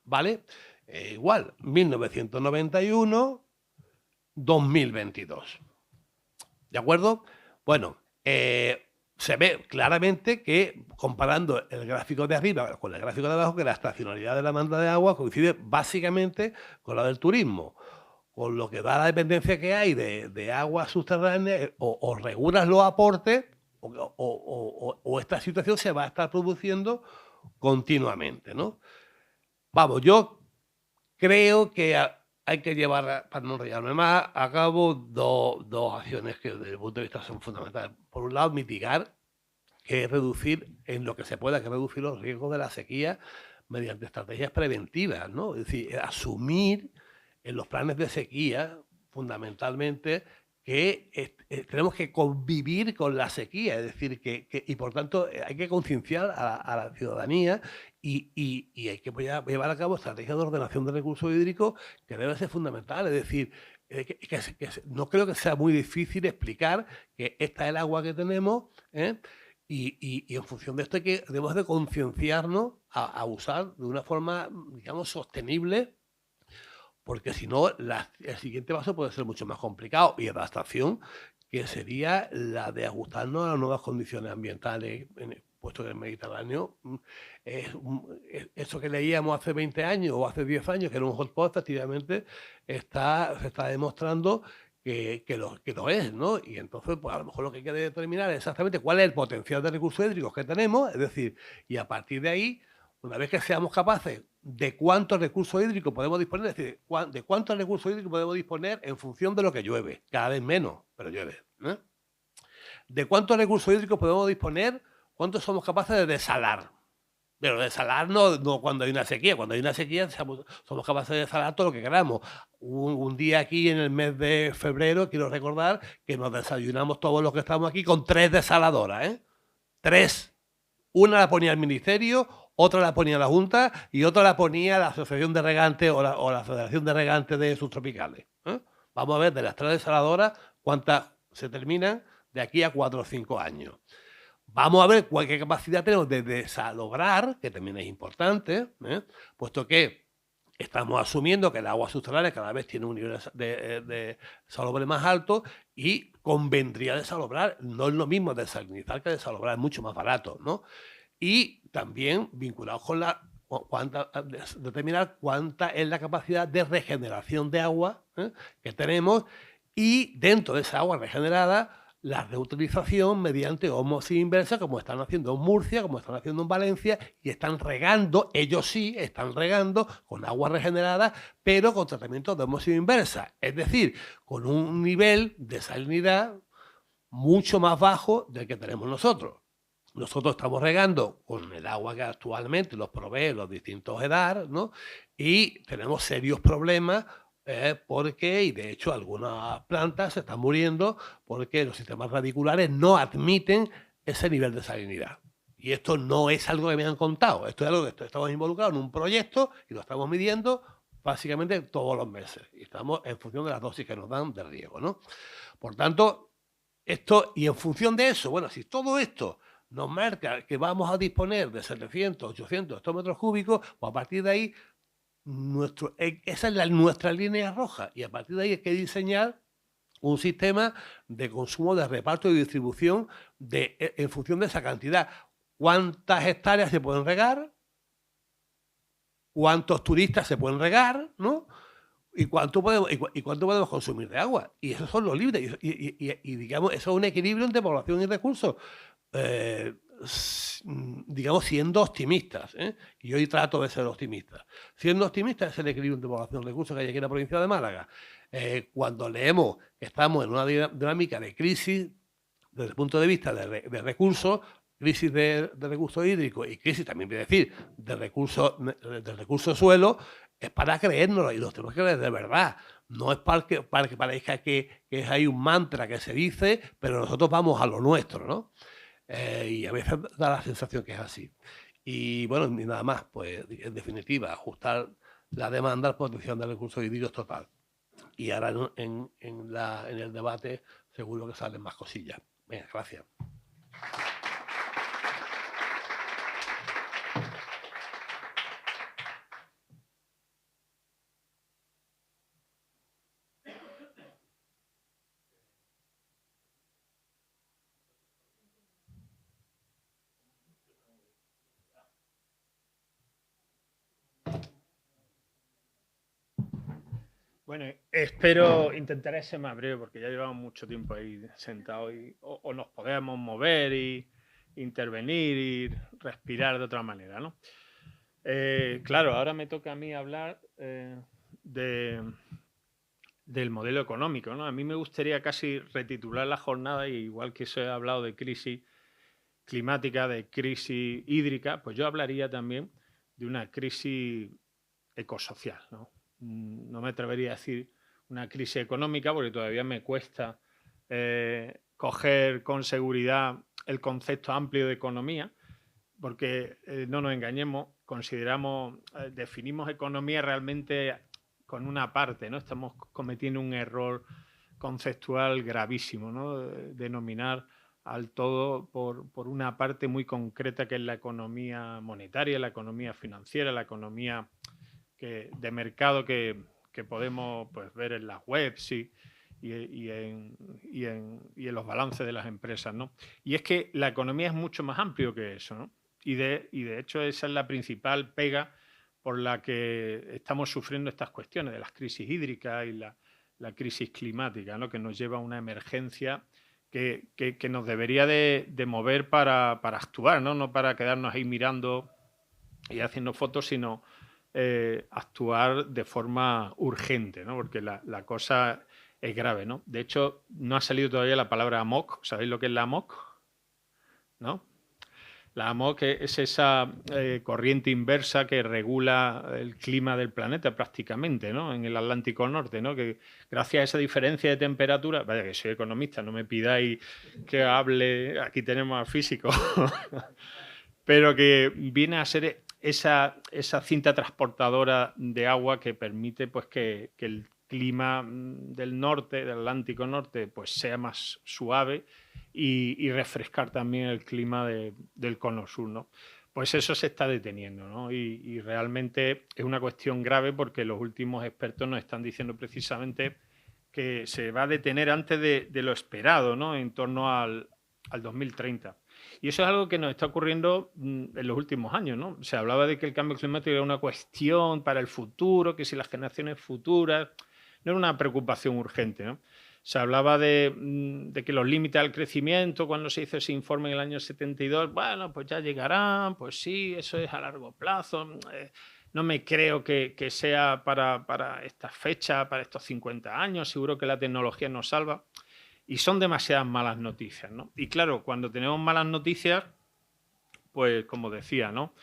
¿vale? Igual, 1991, 2022. ¿De acuerdo? Bueno, se ve claramente que, comparando el gráfico de arriba con el gráfico de abajo, que la estacionalidad de la demanda de agua coincide básicamente con la del turismo, con lo que da la dependencia que hay de agua subterránea, o regulas los aportes, o esta situación se va a estar produciendo continuamente, ¿no? Vamos, yo creo que hay que llevar, para no enrollarme más, a cabo dos acciones que desde el punto de vista son fundamentales. Por un lado, mitigar, que es reducir en lo que se pueda, que reducir los riesgos de la sequía mediante estrategias preventivas, ¿no? Es decir, asumir en los planes de sequía, fundamentalmente, que tenemos que convivir con la sequía, es decir, y por tanto hay que concienciar a la ciudadanía y hay que llevar a cabo estrategias de ordenación de recursos hídricos que deben ser fundamentales. Es decir, no creo que sea muy difícil explicar que esta es el agua que tenemos, y en función de esto debemos de concienciarnos a usar de una forma, digamos, sostenible, porque si no, el siguiente paso puede ser mucho más complicado, y adaptación, que sería la de ajustarnos a las nuevas condiciones ambientales, puesto que el Mediterráneo, eso que leíamos hace 20 años o hace 10 años, que era un hotspot, efectivamente, se está demostrando que lo es, ¿no? Y entonces, pues a lo mejor lo que hay que determinar es exactamente cuál es el potencial de recursos hídricos que tenemos, es decir, y a partir de ahí, una vez que seamos capaces de cuántos recursos hídricos podemos disponer, es decir, de cuántos recursos hídricos podemos disponer en función de lo que llueve, cada vez menos, pero llueve, ¿eh? De cuántos recursos hídricos podemos disponer, cuántos somos capaces de desalar. Pero desalar no cuando hay una sequía. Cuando hay una sequía somos capaces de desalar todo lo que queramos. Un día aquí en el mes de febrero, quiero recordar que nos desayunamos todos los que estamos aquí con 3 desaladoras, ¿eh? 3. Una la ponía el Ministerio, otra la ponía la Junta y otra la ponía la Asociación de Regantes o la Federación de Regantes de Subtropicales, ¿eh? Vamos a ver de las 3 desaladoras cuántas se terminan de aquí a 4 o 5 años. Vamos a ver qué capacidad tenemos de desalobrar, que también es importante, puesto que estamos asumiendo que el agua subterránea cada vez tiene un nivel de salobre más alto y convendría desalobrar. No es lo mismo desalinizar que desalobrar, es mucho más barato, ¿no? Y también vinculados con determinar cuánta es la capacidad de regeneración de agua que tenemos, y dentro de esa agua regenerada, la reutilización mediante ósmosis inversa, como están haciendo en Murcia, como están haciendo en Valencia, y están regando, ellos sí, están regando con agua regenerada, pero con tratamiento de ósmosis inversa, es decir, con un nivel de salinidad mucho más bajo del que tenemos nosotros. Nosotros estamos regando con el agua que actualmente nos proveen los distintos EDAR, ¿no? Y tenemos serios problemas porque, y de hecho algunas plantas se están muriendo porque los sistemas radiculares no admiten ese nivel de salinidad. Y esto no es algo que me han contado, esto es algo que estamos involucrados en un proyecto y lo estamos midiendo básicamente todos los meses. Y estamos en función de las dosis que nos dan de riego, ¿no? Por tanto, esto, y en función de eso, bueno, si todo esto nos marca que vamos a disponer de 700, 800 hectómetros cúbicos, pues a partir de ahí, esa es nuestra línea roja. Y a partir de ahí hay que diseñar un sistema de consumo, de reparto y distribución en función de esa cantidad. ¿Cuántas hectáreas se pueden regar? ¿Cuántos turistas se pueden regar? ¿No? ¿Y cuánto podemos consumir de agua? Y esos son los libres. Y digamos, eso es un equilibrio entre población y recursos. Digamos, siendo optimistas, y hoy trato de ser optimista. Siendo optimista es el equilibrio entre población y recursos que hay aquí en la provincia de Málaga. Cuando leemos que estamos en una dinámica de crisis desde el punto de vista de recursos, crisis de recursos hídricos y crisis, también voy a decir, de recursos suelo, es para creérnoslo y los tenemos que creer de verdad. No es para que parezca que hay un mantra que se dice, pero nosotros vamos a lo nuestro, ¿no? Y a veces da la sensación que es así. Y bueno, ni nada más, pues en definitiva, ajustar la demanda a la protección de recursos hídricos total. Y ahora en el debate seguro que salen más cosillas. Venga, gracias. Bueno, intentaré ser más breve porque ya llevamos mucho tiempo ahí sentados o nos podemos mover y intervenir y respirar de otra manera, ¿no? Claro, ahora me toca a mí hablar del modelo económico, ¿no? A mí me gustaría casi retitular la jornada, y igual que se ha hablado de crisis climática, de crisis hídrica, pues yo hablaría también de una crisis ecosocial, ¿no? No me atrevería a decir una crisis económica porque todavía me cuesta coger con seguridad el concepto amplio de economía, porque no nos engañemos, definimos economía realmente con una parte, ¿no? Estamos cometiendo un error conceptual gravísimo, ¿no? Denominar al todo por una parte muy concreta que es la economía monetaria, la economía financiera, la economía de mercado que podemos pues, ver en las webs y en los balances de las empresas, ¿no? Y es que la economía es mucho más amplio que eso, ¿no? Y de hecho esa es la principal pega por la que estamos sufriendo estas cuestiones de las crisis hídricas y la crisis climática, ¿no? Que nos lleva a una emergencia que nos debería de mover para actuar, ¿no? No para quedarnos ahí mirando y haciendo fotos, sino actuar de forma urgente, ¿no? Porque la cosa es grave, ¿no? De hecho, no ha salido todavía la palabra AMOC. ¿Sabéis lo que es la AMOC? ¿No? La AMOC es esa corriente inversa que regula el clima del planeta prácticamente, ¿no? En el Atlántico Norte, ¿no? Que gracias a esa diferencia de temperatura, vaya que soy economista, no me pidáis que hable, aquí tenemos al físico, pero que viene a ser esa cinta transportadora de agua que permite pues, que el clima del norte, del Atlántico Norte, pues sea más suave y refrescar también el clima del cono sur, ¿no? Pues eso se está deteniendo, ¿no? Y realmente es una cuestión grave porque los últimos expertos nos están diciendo precisamente que se va a detener antes de lo esperado, ¿no? En torno al 2030. Y eso es algo que nos está ocurriendo en los últimos años, ¿no? Se hablaba de que el cambio climático era una cuestión para el futuro, que si las generaciones futuras, no era una preocupación urgente, ¿no? Se hablaba de que los límites al crecimiento, cuando se hizo ese informe en el año 72, bueno, pues ya llegarán, pues sí, eso es a largo plazo. No me creo que sea para esta fecha, para estos 50 años, seguro que la tecnología nos salva. Y son demasiadas malas noticias, ¿no? Y claro, cuando tenemos malas noticias, pues como decía, ¿no?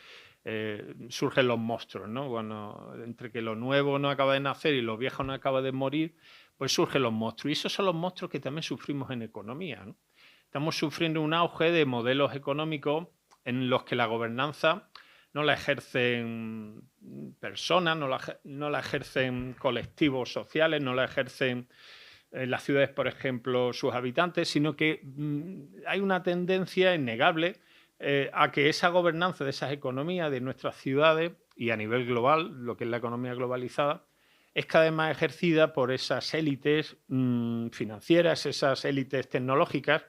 Surgen los monstruos, ¿no? Cuando, entre que lo nuevo no acaba de nacer y lo viejo no acaba de morir, pues surgen los monstruos. Y esos son los monstruos que también sufrimos en economía, ¿no? Estamos sufriendo un auge de modelos económicos en los que la gobernanza no la ejercen personas, no la ejercen colectivos sociales, no la ejercen en las ciudades, por ejemplo, sus habitantes, sino que hay una tendencia innegable a que esa gobernanza de esas economías, de nuestras ciudades y a nivel global, lo que es la economía globalizada, es cada vez más ejercida por esas élites financieras, esas élites tecnológicas,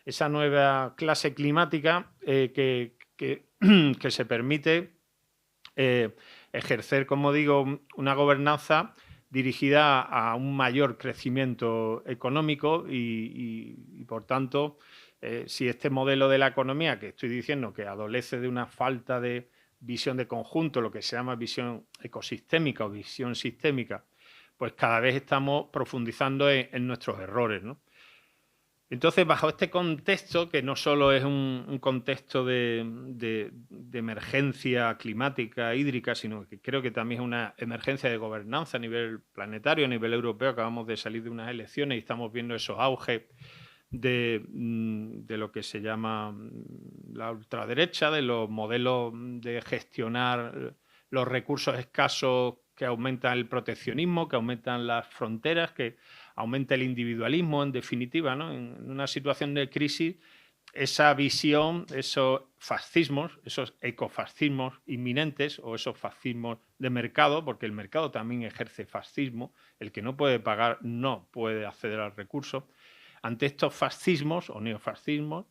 esa nueva clase climática que se permite ejercer, como digo, una gobernanza dirigida a un mayor crecimiento económico y por tanto, si este modelo de la economía que estoy diciendo que adolece de una falta de visión de conjunto, lo que se llama visión ecosistémica o visión sistémica, pues cada vez estamos profundizando en nuestros errores, ¿no? Entonces, bajo este contexto, que no solo es un contexto de emergencia climática, hídrica, sino que creo que también es una emergencia de gobernanza a nivel planetario, a nivel europeo. Acabamos de salir de unas elecciones y estamos viendo esos auges de lo que se llama la ultraderecha, de los modelos de gestionar los recursos escasos que aumentan el proteccionismo, que aumentan las fronteras, que aumenta el individualismo, en definitiva, ¿no? En una situación de crisis, esa visión, esos fascismos, esos ecofascismos inminentes o esos fascismos de mercado, porque el mercado también ejerce fascismo, el que no puede pagar no puede acceder al recurso. Ante estos fascismos o neofascismos,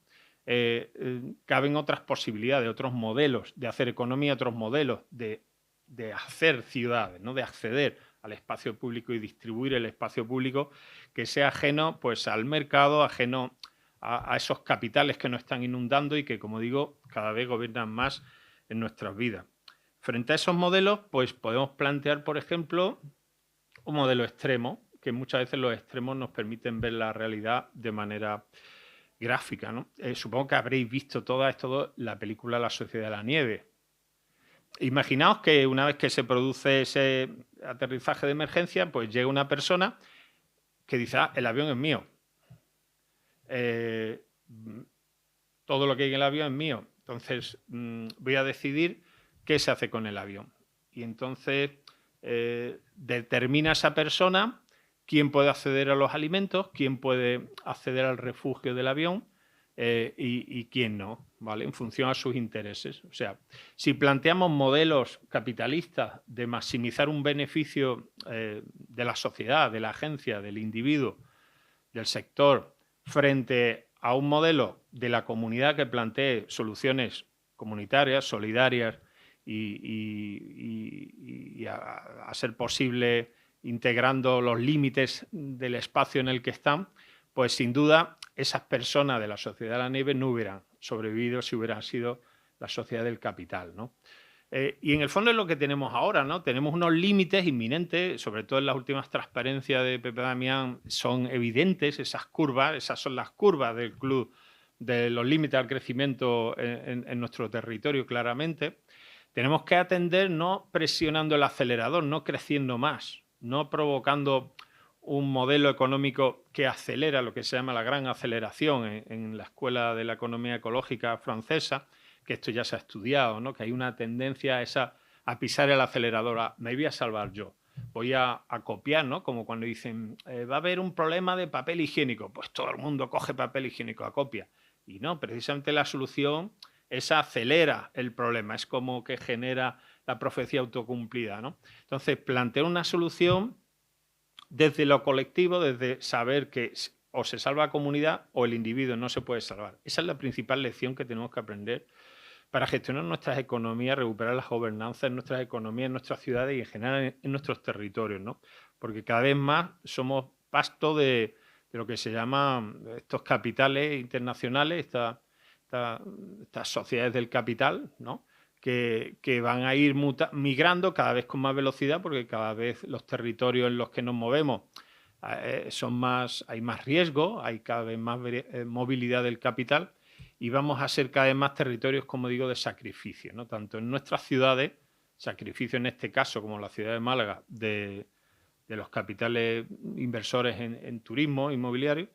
caben otras posibilidades, otros modelos de hacer economía, otros modelos de hacer ciudades, ¿no? De acceder al espacio público y distribuir el espacio público que sea ajeno, pues, al mercado, ajeno a esos capitales que nos están inundando y que, como digo, cada vez gobiernan más en nuestras vidas. Frente a esos modelos, pues podemos plantear, por ejemplo, un modelo extremo, que muchas veces los extremos nos permiten ver la realidad de manera gráfica, ¿no? Supongo que habréis visto todas la película La Sociedad de la Nieve. Imaginaos que una vez que se produce ese aterrizaje de emergencia, pues llega una persona que dice, el avión es mío. Todo lo que hay en el avión es mío. Entonces voy a decidir qué se hace con el avión. Y entonces determina esa persona quién puede acceder a los alimentos, quién puede acceder al refugio del avión y quién no, ¿vale? En función a sus intereses. O sea, si planteamos modelos capitalistas de maximizar un beneficio de la sociedad, de la agencia, del individuo, del sector, frente a un modelo de la comunidad que plantee soluciones comunitarias, solidarias y a ser posible integrando los límites del espacio en el que están, pues sin duda esas personas de la Sociedad de la Nieve no hubieran sobrevivido si hubieran sido la sociedad del capital, ¿no? Y en el fondo es lo que tenemos ahora, ¿no? Tenemos unos límites inminentes, sobre todo en las últimas transparencias de Pepe Damián son evidentes esas curvas, esas son las curvas del club de los límites al crecimiento en nuestro territorio, claramente. Tenemos que atender no presionando el acelerador, no creciendo más, no provocando un modelo económico que acelera lo que se llama la gran aceleración en la Escuela de la Economía Ecológica francesa, que esto ya se ha estudiado, ¿no? Que hay una tendencia a pisar el acelerador, me voy a salvar yo, voy a copiar, ¿no? Como cuando dicen, va a haber un problema de papel higiénico, pues todo el mundo coge papel higiénico, copia. Y no, precisamente la solución acelera el problema, es como que genera la profecía autocumplida, ¿no? Entonces, plantear una solución desde lo colectivo, desde saber que o se salva la comunidad o el individuo no se puede salvar. Esa es la principal lección que tenemos que aprender para gestionar nuestras economías, recuperar las gobernanzas en nuestras economías, en nuestras ciudades y en general en nuestros territorios, ¿no? Porque cada vez más somos pasto de lo que se llaman estos capitales internacionales, estas sociedades del capital, ¿no? Que van a ir migrando cada vez con más velocidad porque cada vez los territorios en los que nos movemos hay más riesgo, hay cada vez más movilidad del capital y vamos a ser cada vez más territorios, como digo, de sacrificio, ¿no? Tanto en nuestras ciudades, sacrificio en este caso, como la ciudad de Málaga, de los capitales inversores en turismo inmobiliario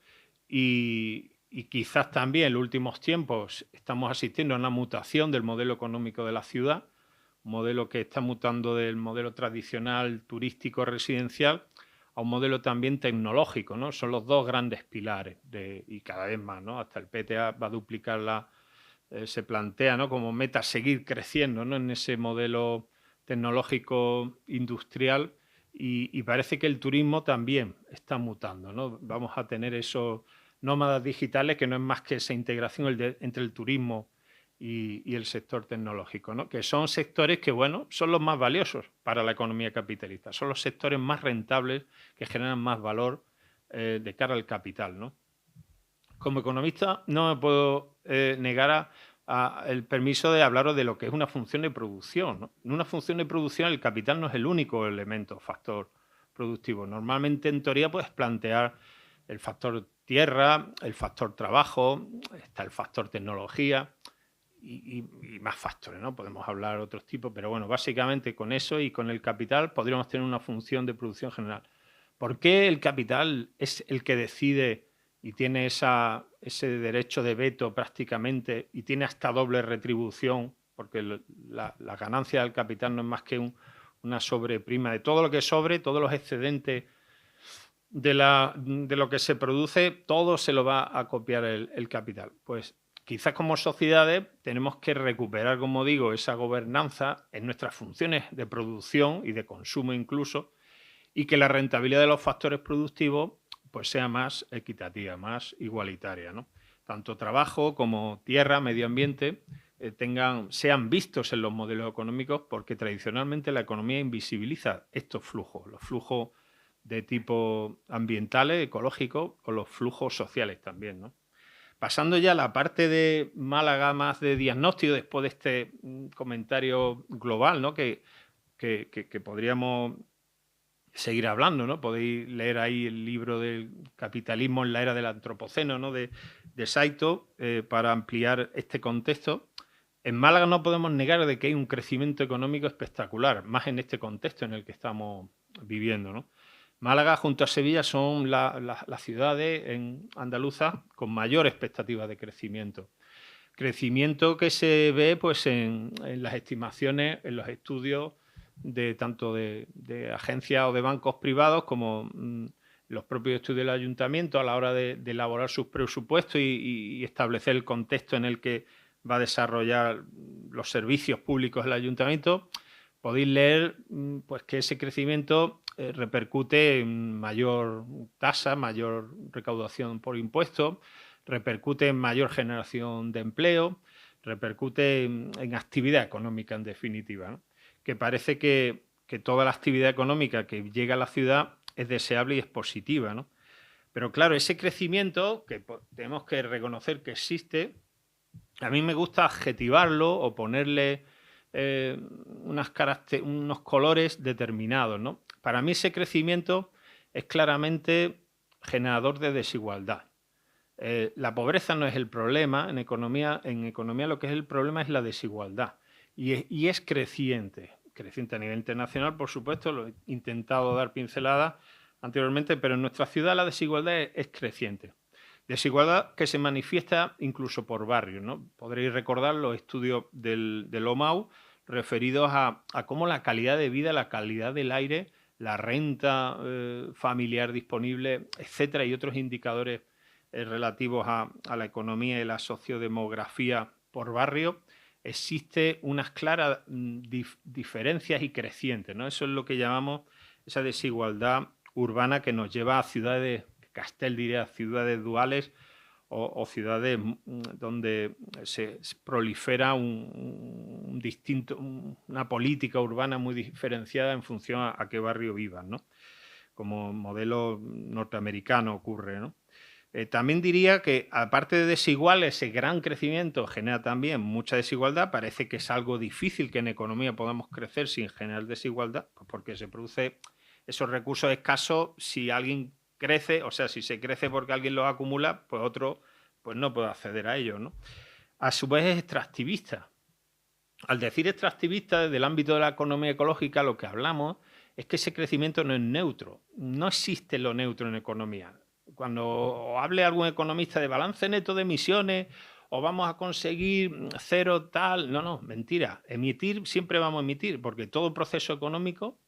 y quizás también en los últimos tiempos estamos asistiendo a una mutación del modelo económico de la ciudad, un modelo que está mutando del modelo tradicional turístico residencial a un modelo también tecnológico, ¿no? Son los dos grandes pilares y cada vez más, ¿no? Hasta el PTA va a duplicar se plantea, ¿no?, como meta seguir creciendo, ¿no?, en ese modelo tecnológico industrial y parece que el turismo también está mutando, ¿no? Vamos a tener esos nómadas digitales que no es más que esa integración entre el turismo y el sector tecnológico, ¿no? Que son sectores que, bueno, son los más valiosos para la economía capitalista, son los sectores más rentables que generan más valor de cara al capital, ¿no? Como economista no me puedo negar el permiso de hablaros de lo que es una función de producción, ¿no? En una función de producción el capital no es el único elemento, factor productivo. Normalmente en teoría puedes plantear el factor tierra, el factor trabajo, está el factor tecnología y más factores, ¿no? Podemos hablar de otros tipos, pero bueno, básicamente con eso y con el capital podríamos tener una función de producción general. ¿Por qué el capital es el que decide y tiene ese derecho de veto prácticamente y tiene hasta doble retribución? Porque la ganancia del capital no es más que una sobreprima de todo lo que sobre, todos los excedentes de lo que se produce, todo se lo va a copiar el capital. Pues quizás como sociedades tenemos que recuperar, como digo, esa gobernanza en nuestras funciones de producción y de consumo incluso, y que la rentabilidad de los factores productivos pues sea más equitativa, más igualitaria, ¿no? Tanto trabajo como tierra, medio ambiente, sean vistos en los modelos económicos, porque tradicionalmente la economía invisibiliza estos flujos, los flujos de tipo ambientales, ecológicos o los flujos sociales también, ¿no? Pasando ya a la parte de Málaga más de diagnóstico, después de este comentario global, ¿no?, que podríamos seguir hablando, ¿no? Podéis leer ahí el libro del capitalismo en la era del antropoceno, ¿no?, de Saito, para ampliar este contexto. En Málaga no podemos negar de que hay un crecimiento económico espectacular, más en este contexto en el que estamos viviendo, ¿no? Málaga junto a Sevilla son las ciudades andaluzas con mayor expectativa de crecimiento. Crecimiento que se ve pues en las estimaciones, en los estudios tanto de agencias o de bancos privados como los propios estudios del ayuntamiento a la hora de elaborar sus presupuestos y establecer el contexto en el que va a desarrollar los servicios públicos del ayuntamiento. Podéis leer pues que ese crecimiento repercute en mayor tasa, mayor recaudación por impuestos, repercute en mayor generación de empleo, repercute en actividad económica en definitiva, ¿no? Que parece que toda la actividad económica que llega a la ciudad es deseable y es positiva, ¿no? Pero claro, ese crecimiento que tenemos que reconocer que existe, a mí me gusta adjetivarlo o ponerle unos colores determinados, ¿no? Para mí ese crecimiento es claramente generador de desigualdad. La pobreza no es el problema, en economía lo que es el problema es la desigualdad y es creciente a nivel internacional, por supuesto, lo he intentado dar pinceladas anteriormente, pero en nuestra ciudad la desigualdad es creciente. Desigualdad que se manifiesta incluso por barrios, ¿no? Podréis recordar los estudios del OMAU referidos a cómo la calidad de vida, la calidad del aire, la renta familiar disponible, etcétera, y otros indicadores relativos a la economía y la sociodemografía por barrio, existe unas claras diferencias y crecientes, ¿no? Eso es lo que llamamos esa desigualdad urbana que nos lleva a ciudades, Castel diría, ciudades duales o ciudades donde se prolifera una política urbana muy diferenciada en función a qué barrio vivan, ¿no? Como modelo norteamericano ocurre, ¿no? También diría que, aparte de desigual, ese gran crecimiento genera también mucha desigualdad. Parece que es algo difícil que en economía podamos crecer sin generar desigualdad, pues porque se produce esos recursos escasos si alguien crece, o sea, si se crece porque alguien lo acumula, pues otro pues no puede acceder a ello, ¿no? A su vez es extractivista. Al decir extractivista, desde el ámbito de la economía ecológica, lo que hablamos es que ese crecimiento no es neutro. No existe lo neutro en economía. Cuando hable algún economista de balance neto de emisiones o vamos a conseguir cero tal, no, mentira. Emitir, siempre vamos a emitir, porque todo proceso económico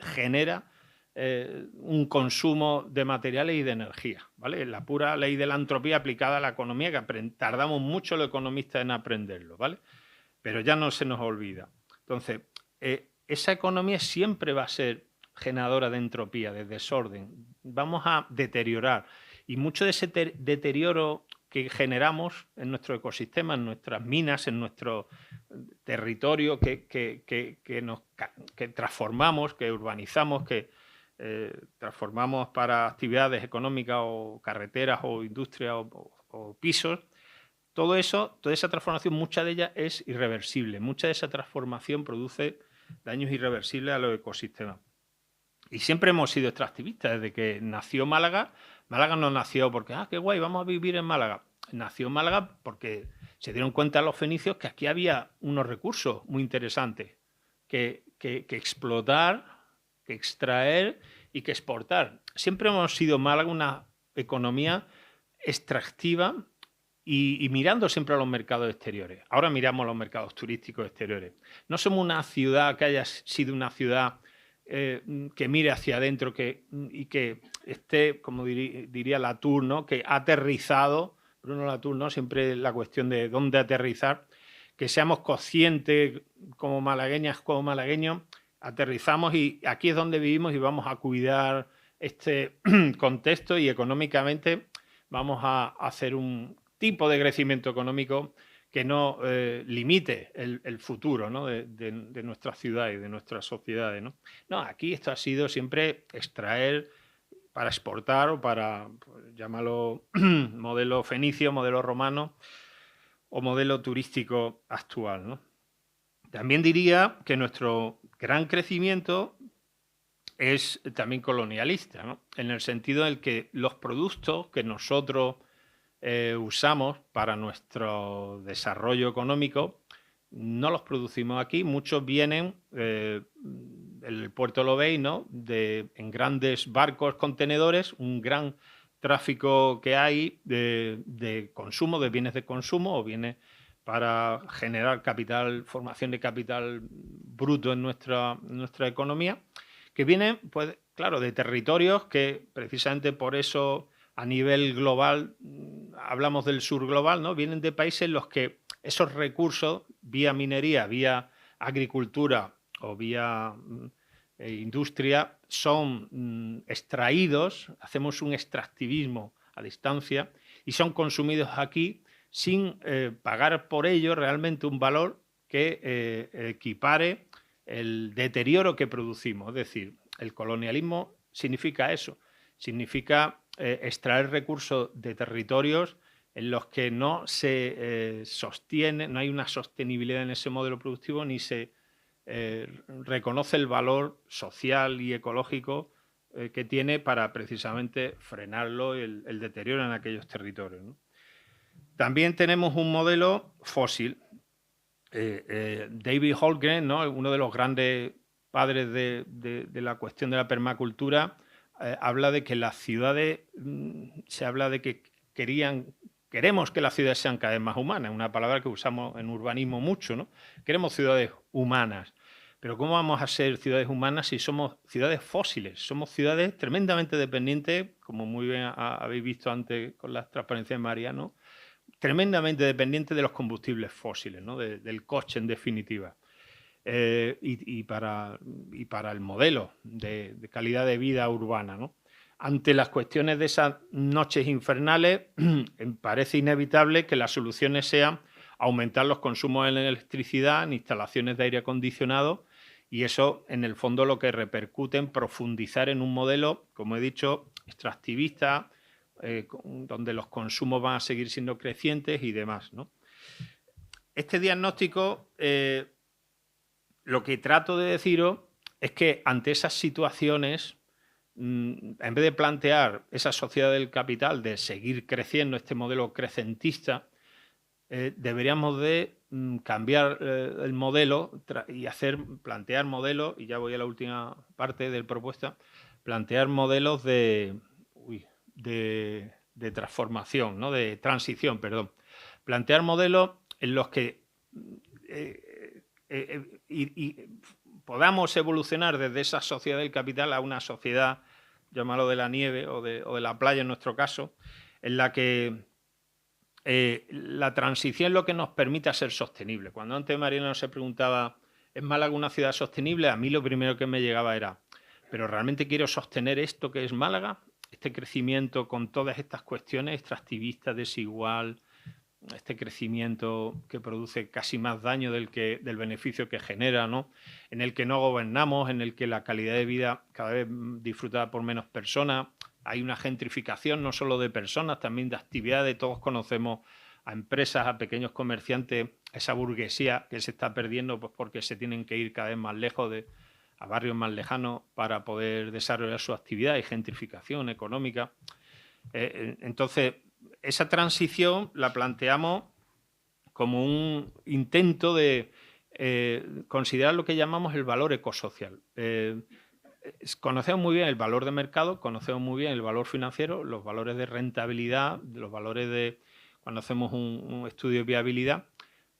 genera un consumo de materiales y de energía, ¿vale? La pura ley de la entropía aplicada a la economía, que tardamos mucho los economistas en aprenderlo, ¿vale? Pero ya no se nos olvida. Entonces, esa economía siempre va a ser generadora de entropía, de desorden. Vamos a deteriorar. Y mucho de ese deterioro que generamos en nuestro ecosistema, en nuestras minas, en nuestro territorio, que transformamos, que urbanizamos, que transformamos para actividades económicas o carreteras o industria o pisos, todo eso, toda esa transformación, mucha de ella es irreversible. Mucha de esa transformación produce daños irreversibles a los ecosistemas. Y siempre hemos sido extractivistas. Desde que nació Málaga, Málaga no nació porque, qué guay, vamos a vivir en Málaga. Nació Málaga porque se dieron cuenta los fenicios que aquí había unos recursos muy interesantes que explotar, que extraer y que exportar. Siempre hemos sido Málaga una economía extractiva y mirando siempre a los mercados exteriores. Ahora miramos los mercados turísticos exteriores. No somos una ciudad que haya sido una ciudad que mire hacia adentro y que esté, como diría Latour, ¿no? Que ha aterrizado, Bruno Latour, ¿no? Siempre la cuestión de dónde aterrizar, que seamos conscientes como malagueñas, como malagueños, aterrizamos y aquí es donde vivimos y vamos a cuidar este contexto y económicamente vamos a hacer un tipo de crecimiento económico que no limite el futuro, ¿no? de nuestras ciudades, de nuestras sociedades, ¿no? No, aquí esto ha sido siempre extraer para exportar o para, pues, llámalo modelo fenicio, modelo romano o modelo turístico actual, ¿no? También diría que nuestro gran crecimiento es también colonialista, ¿no? En el sentido en que los productos que nosotros usamos para nuestro desarrollo económico no los producimos aquí. Muchos vienen, el puerto lo veis, ¿no? En grandes barcos contenedores, un gran tráfico que hay de consumo, de bienes de consumo o bienes para generar capital, formación de capital bruto en nuestra economía, que vienen, pues, claro, de territorios que precisamente por eso a nivel global, hablamos del sur global, ¿no? Vienen de países en los que esos recursos, vía minería, vía agricultura o vía industria, son extraídos, hacemos un extractivismo a distancia y son consumidos aquí sin pagar por ello realmente un valor que equipare el deterioro que producimos. Es decir, el colonialismo significa eso, significa extraer recursos de territorios en los que no se sostiene, no hay una sostenibilidad en ese modelo productivo ni se reconoce el valor social y ecológico que tiene para precisamente frenarlo, el deterioro en aquellos territorios, ¿no? También tenemos un modelo fósil. David Holmgren, ¿no? Uno de los grandes padres de la cuestión de la permacultura, habla de que las ciudades, se habla de que queremos que las ciudades sean cada vez más humanas, una palabra que usamos en urbanismo mucho, ¿no? Queremos ciudades humanas, pero ¿cómo vamos a ser ciudades humanas si somos ciudades fósiles? Somos ciudades tremendamente dependientes, como muy bien habéis visto antes con las transparencias de Mariano, tremendamente dependientes de los combustibles fósiles, ¿no? Del coche en definitiva. Y para el modelo de calidad de vida urbana, ¿no? Ante las cuestiones de esas noches infernales, parece inevitable que las soluciones sean aumentar los consumos en electricidad, en instalaciones de aire acondicionado, y eso, en el fondo, lo que repercute en profundizar en un modelo, como he dicho, extractivista, donde los consumos van a seguir siendo crecientes y demás, ¿no? Este diagnóstico, lo que trato de deciros es que ante esas situaciones en vez de plantear esa sociedad del capital, de seguir creciendo este modelo crecentista, deberíamos de cambiar el modelo y plantear modelos, y ya voy a la última parte de la propuesta, plantear modelos de transformación, ¿no? De transición, perdón. Plantear modelos en los que podamos evolucionar desde esa sociedad del capital a una sociedad, llámalo de la nieve o de la playa en nuestro caso, en la que la transición es lo que nos permita ser sostenible. Cuando antes Mariano se preguntaba, ¿es Málaga una ciudad sostenible? A mí lo primero que me llegaba era, ¿pero realmente quiero sostener esto que es Málaga? Este crecimiento con todas estas cuestiones extractivistas, desigual, este crecimiento que produce casi más daño del beneficio que genera, ¿no? En el que no gobernamos, en el que la calidad de vida cada vez disfrutada por menos personas. Hay una gentrificación no solo de personas, también de actividades. Todos conocemos a empresas, a pequeños comerciantes, esa burguesía que se está perdiendo pues porque se tienen que ir cada vez más lejos a barrios más lejanos para poder desarrollar su actividad y gentrificación económica. Entonces, esa transición la planteamos como un intento de considerar lo que llamamos el valor ecosocial. Conocemos muy bien el valor de mercado, conocemos muy bien el valor financiero, los valores de rentabilidad, los valores de cuando hacemos un estudio de viabilidad,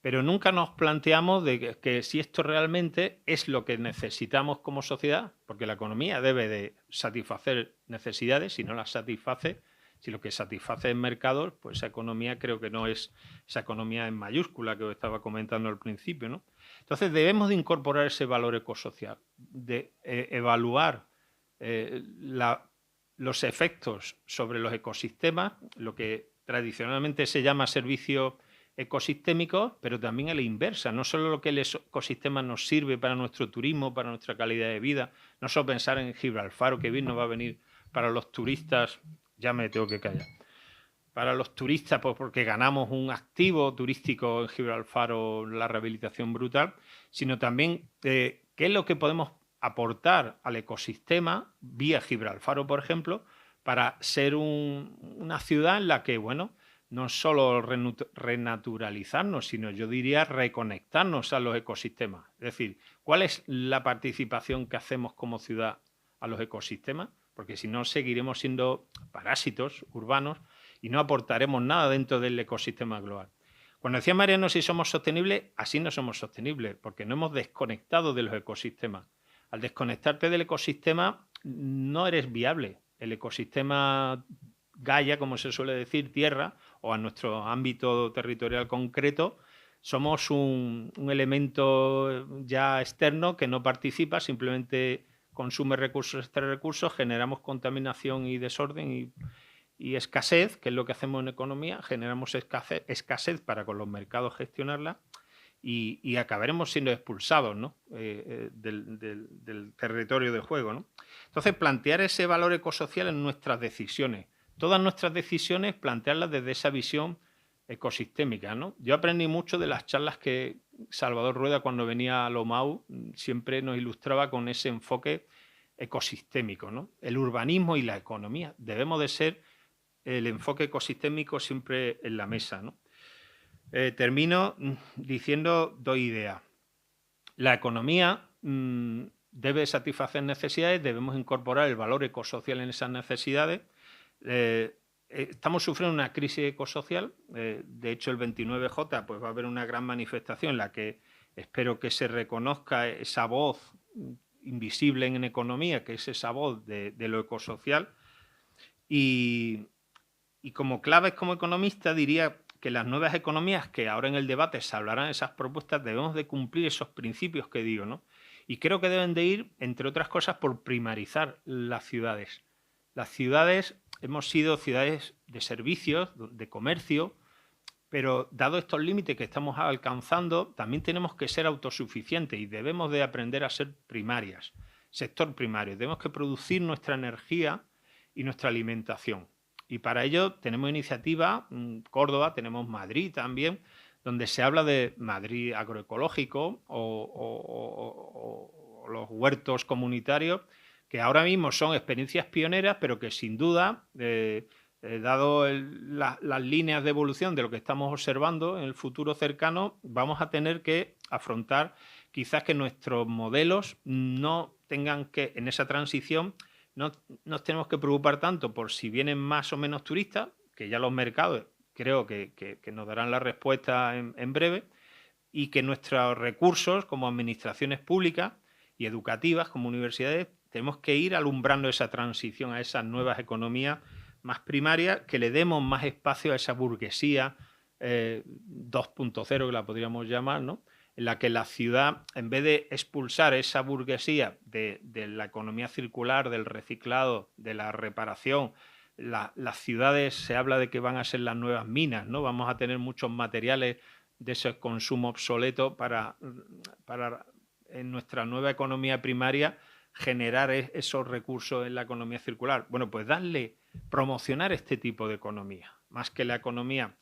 pero nunca nos planteamos de que si esto realmente es lo que necesitamos como sociedad, porque la economía debe de satisfacer necesidades, si no las satisface, si lo que satisface es mercados, pues esa economía creo que no es esa economía en mayúscula que os estaba comentando al principio, ¿no? Entonces debemos de incorporar ese valor ecosocial, de evaluar los efectos sobre los ecosistemas, lo que tradicionalmente se llama servicios ecosistémicos, pero también a la inversa, no solo lo que el ecosistema nos sirve para nuestro turismo, para nuestra calidad de vida, no solo pensar en Gibraltar, que bien nos va a venir para los turistas. Ya me tengo que callar. Para los turistas, pues porque ganamos un activo turístico en Gibraltar o la rehabilitación brutal, sino también qué es lo que podemos aportar al ecosistema vía Gibraltar, por ejemplo, para ser una ciudad en la que, bueno, no solo renaturalizarnos, sino yo diría reconectarnos a los ecosistemas. Es decir, ¿cuál es la participación que hacemos como ciudad a los ecosistemas? Porque si no seguiremos siendo parásitos urbanos y no aportaremos nada dentro del ecosistema global. Cuando decía Mariano si somos sostenibles, así no somos sostenibles, porque no hemos desconectado de los ecosistemas. Al desconectarte del ecosistema no eres viable. El ecosistema Gaia, como se suele decir, tierra, o a nuestro ámbito territorial concreto, somos un elemento ya externo que no participa, simplemente consume recursos, extrae recursos, generamos contaminación y desorden y escasez, que es lo que hacemos en economía, generamos escasez para con los mercados gestionarla y acabaremos siendo expulsados, ¿no? del territorio del juego, ¿no? Entonces, plantear ese valor ecosocial en nuestras decisiones. Todas nuestras decisiones, plantearlas desde esa visión ecosistémica, ¿no? Yo aprendí mucho de las charlas que Salvador Rueda, cuando venía a Lomau, siempre nos ilustraba con ese enfoque ecosistémico, ¿no? El urbanismo y la economía. Debemos de ser el enfoque ecosistémico siempre en la mesa, ¿no? Termino diciendo dos ideas. La economía debe satisfacer necesidades, debemos incorporar el valor ecosocial en esas necesidades. Estamos sufriendo una crisis ecosocial. De hecho, el 29J pues, va a haber una gran manifestación en la que espero que se reconozca esa voz invisible en economía, que es esa voz de lo ecosocial. Y como claves como economista diría que las nuevas economías, que ahora en el debate se hablarán de esas propuestas, debemos de cumplir esos principios que digo, ¿no? Y creo que deben de ir, entre otras cosas, por primarizar las ciudades. Las ciudades hemos sido ciudades de servicios, de comercio, pero dado estos límites que estamos alcanzando, también tenemos que ser autosuficientes y debemos de aprender a ser primarias, sector primario. Tenemos que producir nuestra energía y nuestra alimentación. Y para ello tenemos iniciativas, Córdoba, tenemos Madrid también, donde se habla de Madrid agroecológico o los huertos comunitarios, que ahora mismo son experiencias pioneras, pero que sin duda, dado las líneas de evolución de lo que estamos observando en el futuro cercano, vamos a tener que afrontar quizás que nuestros modelos no tengan que, en esa transición, no nos tenemos que preocupar tanto por si vienen más o menos turistas, que ya los mercados creo que nos darán la respuesta en breve, y que nuestros recursos como administraciones públicas y educativas, como universidades, tenemos que ir alumbrando esa transición a esas nuevas economías más primarias, que le demos más espacio a esa burguesía 2.0, que la podríamos llamar, ¿no? En la que la ciudad, en vez de expulsar esa burguesía de la economía circular, del reciclado, de la reparación, las ciudades se habla de que van a ser las nuevas minas, ¿no? Vamos a tener muchos materiales de ese consumo obsoleto para en nuestra nueva economía primaria generar esos recursos en la economía circular. Bueno, pues promocionar este tipo de economía, más que la economía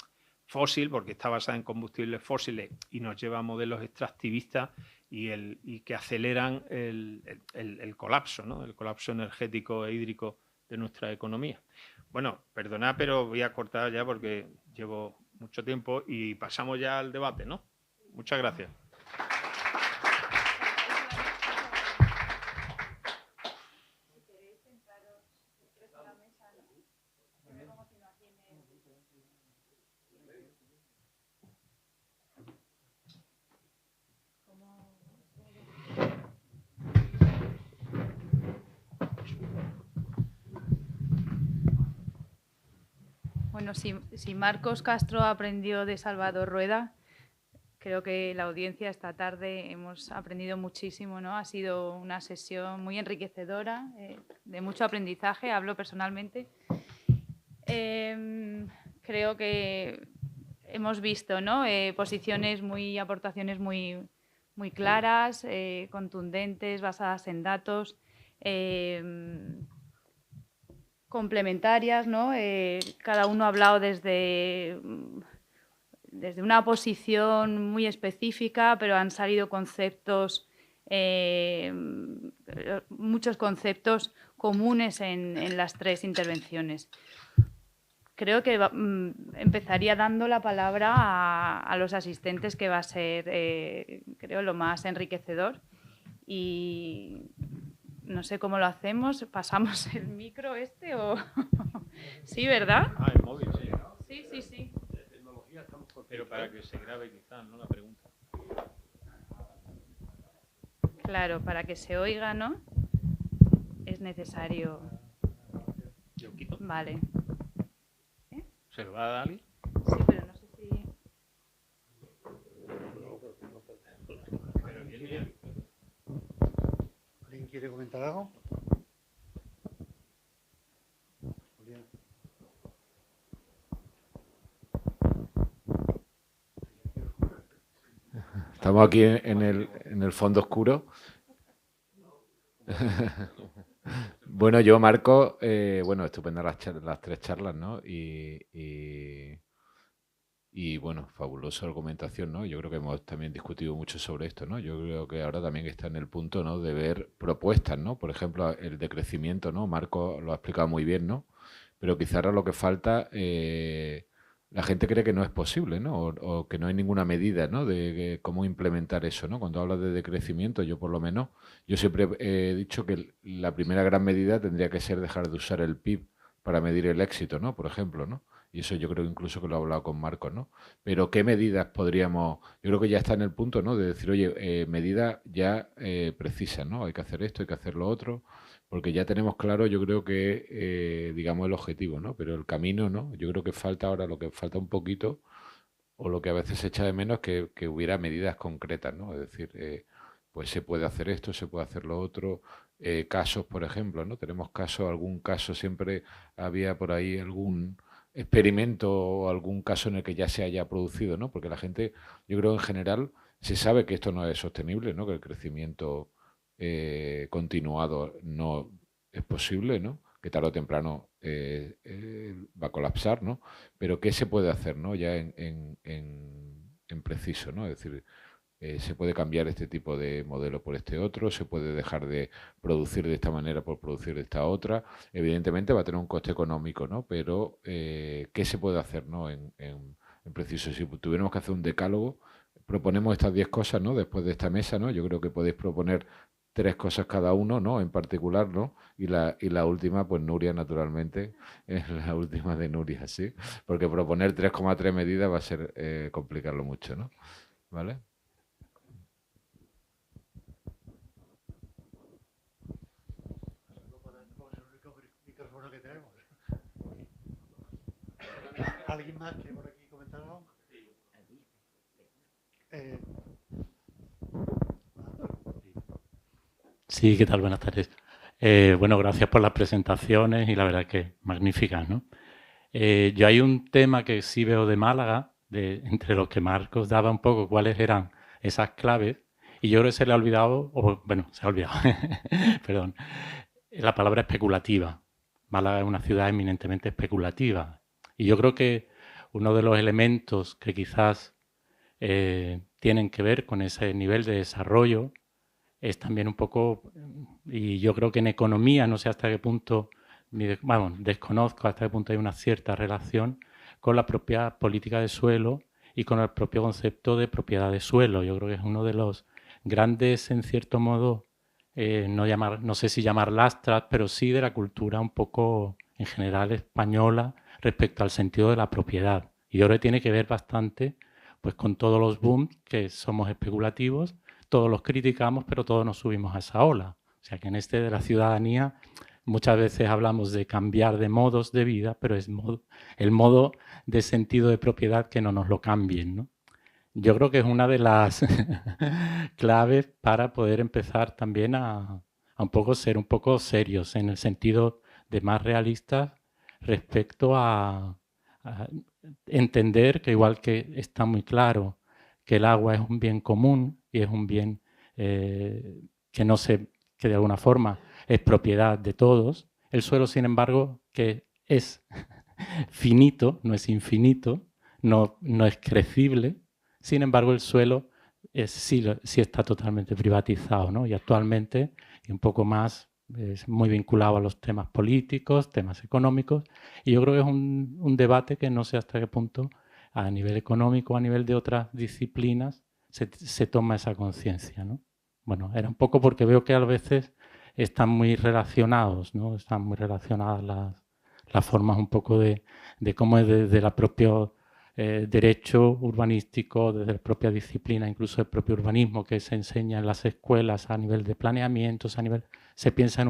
fósil, porque está basada en combustibles fósiles y nos lleva a modelos extractivistas y que aceleran el colapso, ¿no? El colapso energético e hídrico de nuestra economía. Bueno, perdonad, pero voy a cortar ya porque llevo mucho tiempo y pasamos ya al debate, ¿no? Muchas gracias. Bueno, si Marcos Castro aprendió de Salvador Rueda, creo que la audiencia esta tarde hemos aprendido muchísimo, ¿no? Ha sido una sesión muy enriquecedora, de mucho aprendizaje, hablo personalmente. Creo que hemos visto, ¿no? Posiciones aportaciones muy claras, contundentes, basadas en datos, complementarias, ¿no? Cada uno ha hablado desde una posición muy específica, pero han salido conceptos, muchos conceptos comunes en las tres intervenciones. Creo que empezaría dando la palabra a los asistentes, que va a ser, creo, lo más enriquecedor. Y no sé cómo lo hacemos. ¿Pasamos el micro o...? Sí, ¿verdad? El móvil, sí. Sí. Pero para que se grabe quizás, ¿no? La pregunta. Claro, para que se oiga, ¿no? Es necesario... Yo quito. Vale. ¿Se lo va a dar alguien? Sí, pero no sé si... ¿Alguien quiere comentar algo? Estamos aquí en el fondo oscuro. Bueno, yo, Marco, estupendas las tres charlas, ¿no? Y bueno, fabulosa argumentación, ¿no? Yo creo que hemos también discutido mucho sobre esto, ¿no? Yo creo que ahora también está en el punto, ¿no?, de ver propuestas, ¿no? Por ejemplo, el decrecimiento, ¿no? Marco lo ha explicado muy bien, ¿no? Pero quizá ahora lo que falta, la gente cree que no es posible, ¿no? O que no hay ninguna medida, ¿no?, de cómo implementar eso, ¿no? Cuando hablas de decrecimiento, yo por lo menos, yo siempre he dicho que la primera gran medida tendría que ser dejar de usar el PIB para medir el éxito, ¿no? Por ejemplo, ¿no? Y eso yo creo incluso que lo he hablado con Marcos, ¿no? Pero ¿qué medidas podríamos...? Yo creo que ya está en el punto, ¿no?, de decir, oye, medidas ya precisas, ¿no? Hay que hacer esto, hay que hacer lo otro, porque ya tenemos claro, yo creo que, digamos, el objetivo, ¿no? Pero el camino, ¿no? Yo creo que falta ahora, lo que falta un poquito, o lo que a veces se echa de menos, que hubiera medidas concretas, ¿no? Es decir, pues se puede hacer esto, se puede hacer lo otro. Casos, por ejemplo, ¿no? Tenemos algún caso, siempre había por ahí algún experimento o algún caso en el que ya se haya producido, ¿no? Porque la gente, yo creo en general, se sabe que esto no es sostenible, ¿no? Que el crecimiento continuado no es posible, ¿no? Que tarde o temprano va a colapsar, ¿no? Pero ¿qué se puede hacer, ¿no?, ya en preciso, ¿no? Es decir, se puede cambiar este tipo de modelo por este otro, se puede dejar de producir de esta manera por producir de esta otra. Evidentemente va a tener un coste económico, ¿no? Pero ¿qué se puede hacer, ¿no? En preciso, si tuviéramos que hacer un decálogo, proponemos estas 10 cosas, ¿no? Después de esta mesa, ¿no? Yo creo que podéis proponer 3 cosas cada uno, ¿no? En particular, ¿no? Y la última, pues Nuria, naturalmente, es la última de Nuria, ¿sí? Porque proponer 3,3 medidas va a ser complicarlo mucho, ¿no? ¿Vale? ¿Alguien más quiere por aquí comentar algo? Sí, ¿qué tal? Buenas tardes. Bueno, gracias por las presentaciones y la verdad que magníficas, ¿no? Yo hay un tema que sí veo de Málaga, entre los que Marcos daba un poco cuáles eran esas claves, y yo creo que se le ha olvidado, se ha olvidado, perdón, la palabra especulativa. Málaga es una ciudad eminentemente especulativa, y yo creo que uno de los elementos que quizás tienen que ver con ese nivel de desarrollo es también un poco, y yo creo que en economía, no sé hasta qué punto, desconozco hasta qué punto hay una cierta relación con la propia política de suelo y con el propio concepto de propiedad de suelo. Yo creo que es uno de los grandes, en cierto modo, no sé si llamar lastras, pero sí de la cultura un poco en general española respecto al sentido de la propiedad. Y yo creo que tiene que ver bastante pues, con todos los booms que somos especulativos, todos los criticamos, pero todos nos subimos a esa ola. O sea que en de la ciudadanía muchas veces hablamos de cambiar de modos de vida, pero es el modo de sentido de propiedad que no nos lo cambien, ¿no? Yo creo que es una de las claves para poder empezar también a un poco ser un poco serios en el sentido de más realistas respecto a entender que igual que está muy claro que el agua es un bien común y es un bien que de alguna forma es propiedad de todos, el suelo, sin embargo, que es finito, no es infinito, no es crecible, sin embargo el suelo sí está totalmente privatizado, ¿no? Y actualmente, y un poco más, es muy vinculado a los temas políticos, temas económicos, y yo creo que es un debate que no sé hasta qué punto a nivel económico, a nivel de otras disciplinas, se toma esa conciencia, ¿no? Bueno, era un poco porque veo que a veces están muy relacionados, ¿no? Están muy relacionadas las formas un poco de cómo es desde el propio derecho urbanístico, desde la propia disciplina, incluso el propio urbanismo que se enseña en las escuelas a nivel de planeamientos, se piensa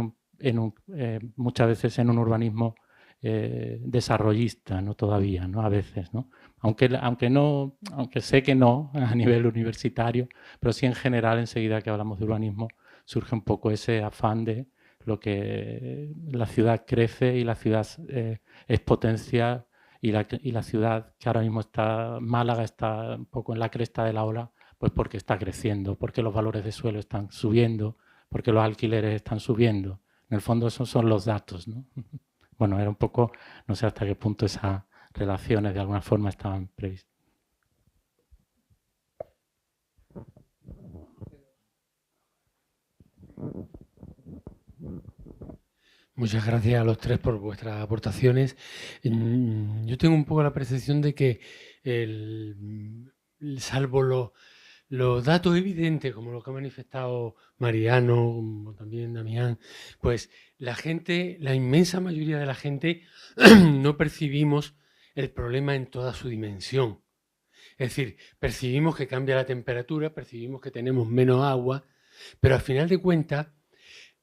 muchas veces en un urbanismo desarrollista, ¿no? Todavía, ¿no? A veces, ¿no? Aunque sé que no a nivel universitario, pero sí en general, enseguida que hablamos de urbanismo, surge un poco ese afán de lo que la ciudad crece y la ciudad es potencial y la ciudad que ahora mismo Málaga está un poco en la cresta de la ola, pues porque está creciendo, porque los valores de suelo están subiendo, porque los alquileres están subiendo. En el fondo esos son los datos, ¿no? Bueno, era un poco, no sé hasta qué punto esas relaciones de alguna forma estaban previstas. Muchas gracias a los tres por vuestras aportaciones. Yo tengo un poco la percepción de que, salvo los datos evidentes, como lo que ha manifestado Mariano, como también Damián, pues la gente, la inmensa mayoría de la gente, no percibimos el problema en toda su dimensión. Es decir, percibimos que cambia la temperatura, percibimos que tenemos menos agua, pero al final de cuentas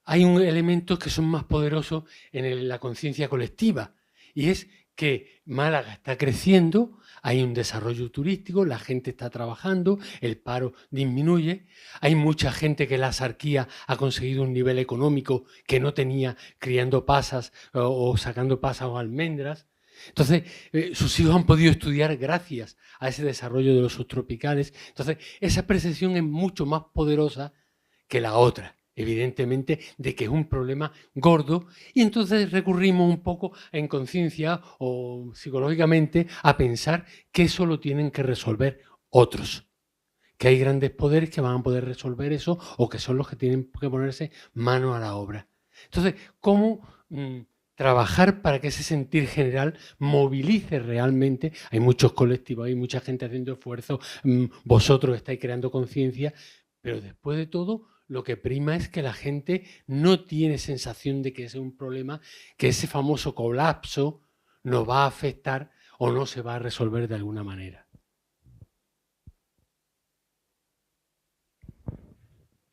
hay elementos que son más poderosos en la conciencia colectiva, y es que Málaga está creciendo, hay un desarrollo turístico, la gente está trabajando, el paro disminuye, hay mucha gente que la autarquía ha conseguido un nivel económico que no tenía criando pasas o sacando pasas o almendras. Entonces, sus hijos han podido estudiar gracias a ese desarrollo de los subtropicales. Entonces, esa percepción es mucho más poderosa que la otra, evidentemente, de que es un problema gordo, y entonces recurrimos un poco en conciencia o psicológicamente a pensar que eso lo tienen que resolver otros, que hay grandes poderes que van a poder resolver eso o que son los que tienen que ponerse mano a la obra. Entonces, ¿cómo trabajar para que ese sentir general movilice realmente? Hay muchos colectivos, hay mucha gente haciendo esfuerzos, vosotros estáis creando conciencia, pero después de todo, lo que prima es que la gente no tiene sensación de que es un problema, que ese famoso colapso nos va a afectar o no se va a resolver de alguna manera.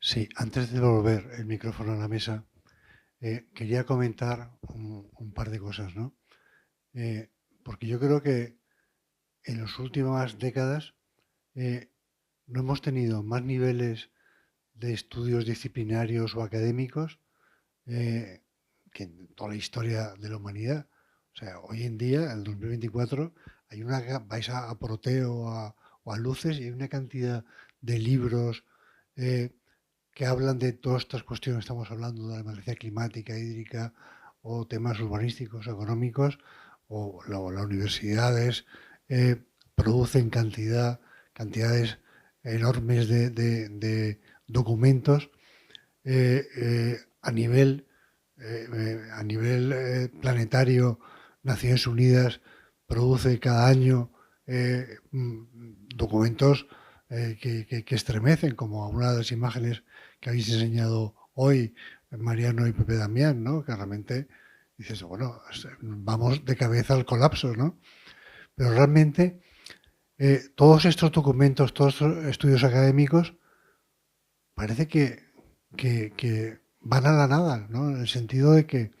Sí, antes de volver el micrófono a la mesa, quería comentar un par de cosas, ¿no? Porque yo creo que en las últimas décadas no hemos tenido más niveles de estudios disciplinarios o académicos que en toda la historia de la humanidad. O sea, hoy en día, en el 2024, vais a Proteo o a Luces y hay una cantidad de libros que hablan de todas estas cuestiones. Estamos hablando de la emergencia climática, hídrica, o temas urbanísticos, económicos, o las universidades producen cantidades enormes de documentos a nivel planetario. Naciones Unidas produce cada año documentos que estremecen, como una de las imágenes que habéis enseñado hoy, Mariano y Pepe Damián, ¿no? Que realmente dices, bueno, vamos de cabeza al colapso, ¿no? Pero realmente todos estos documentos, todos estos estudios académicos, parece que van a la nada, ¿no? En el sentido de que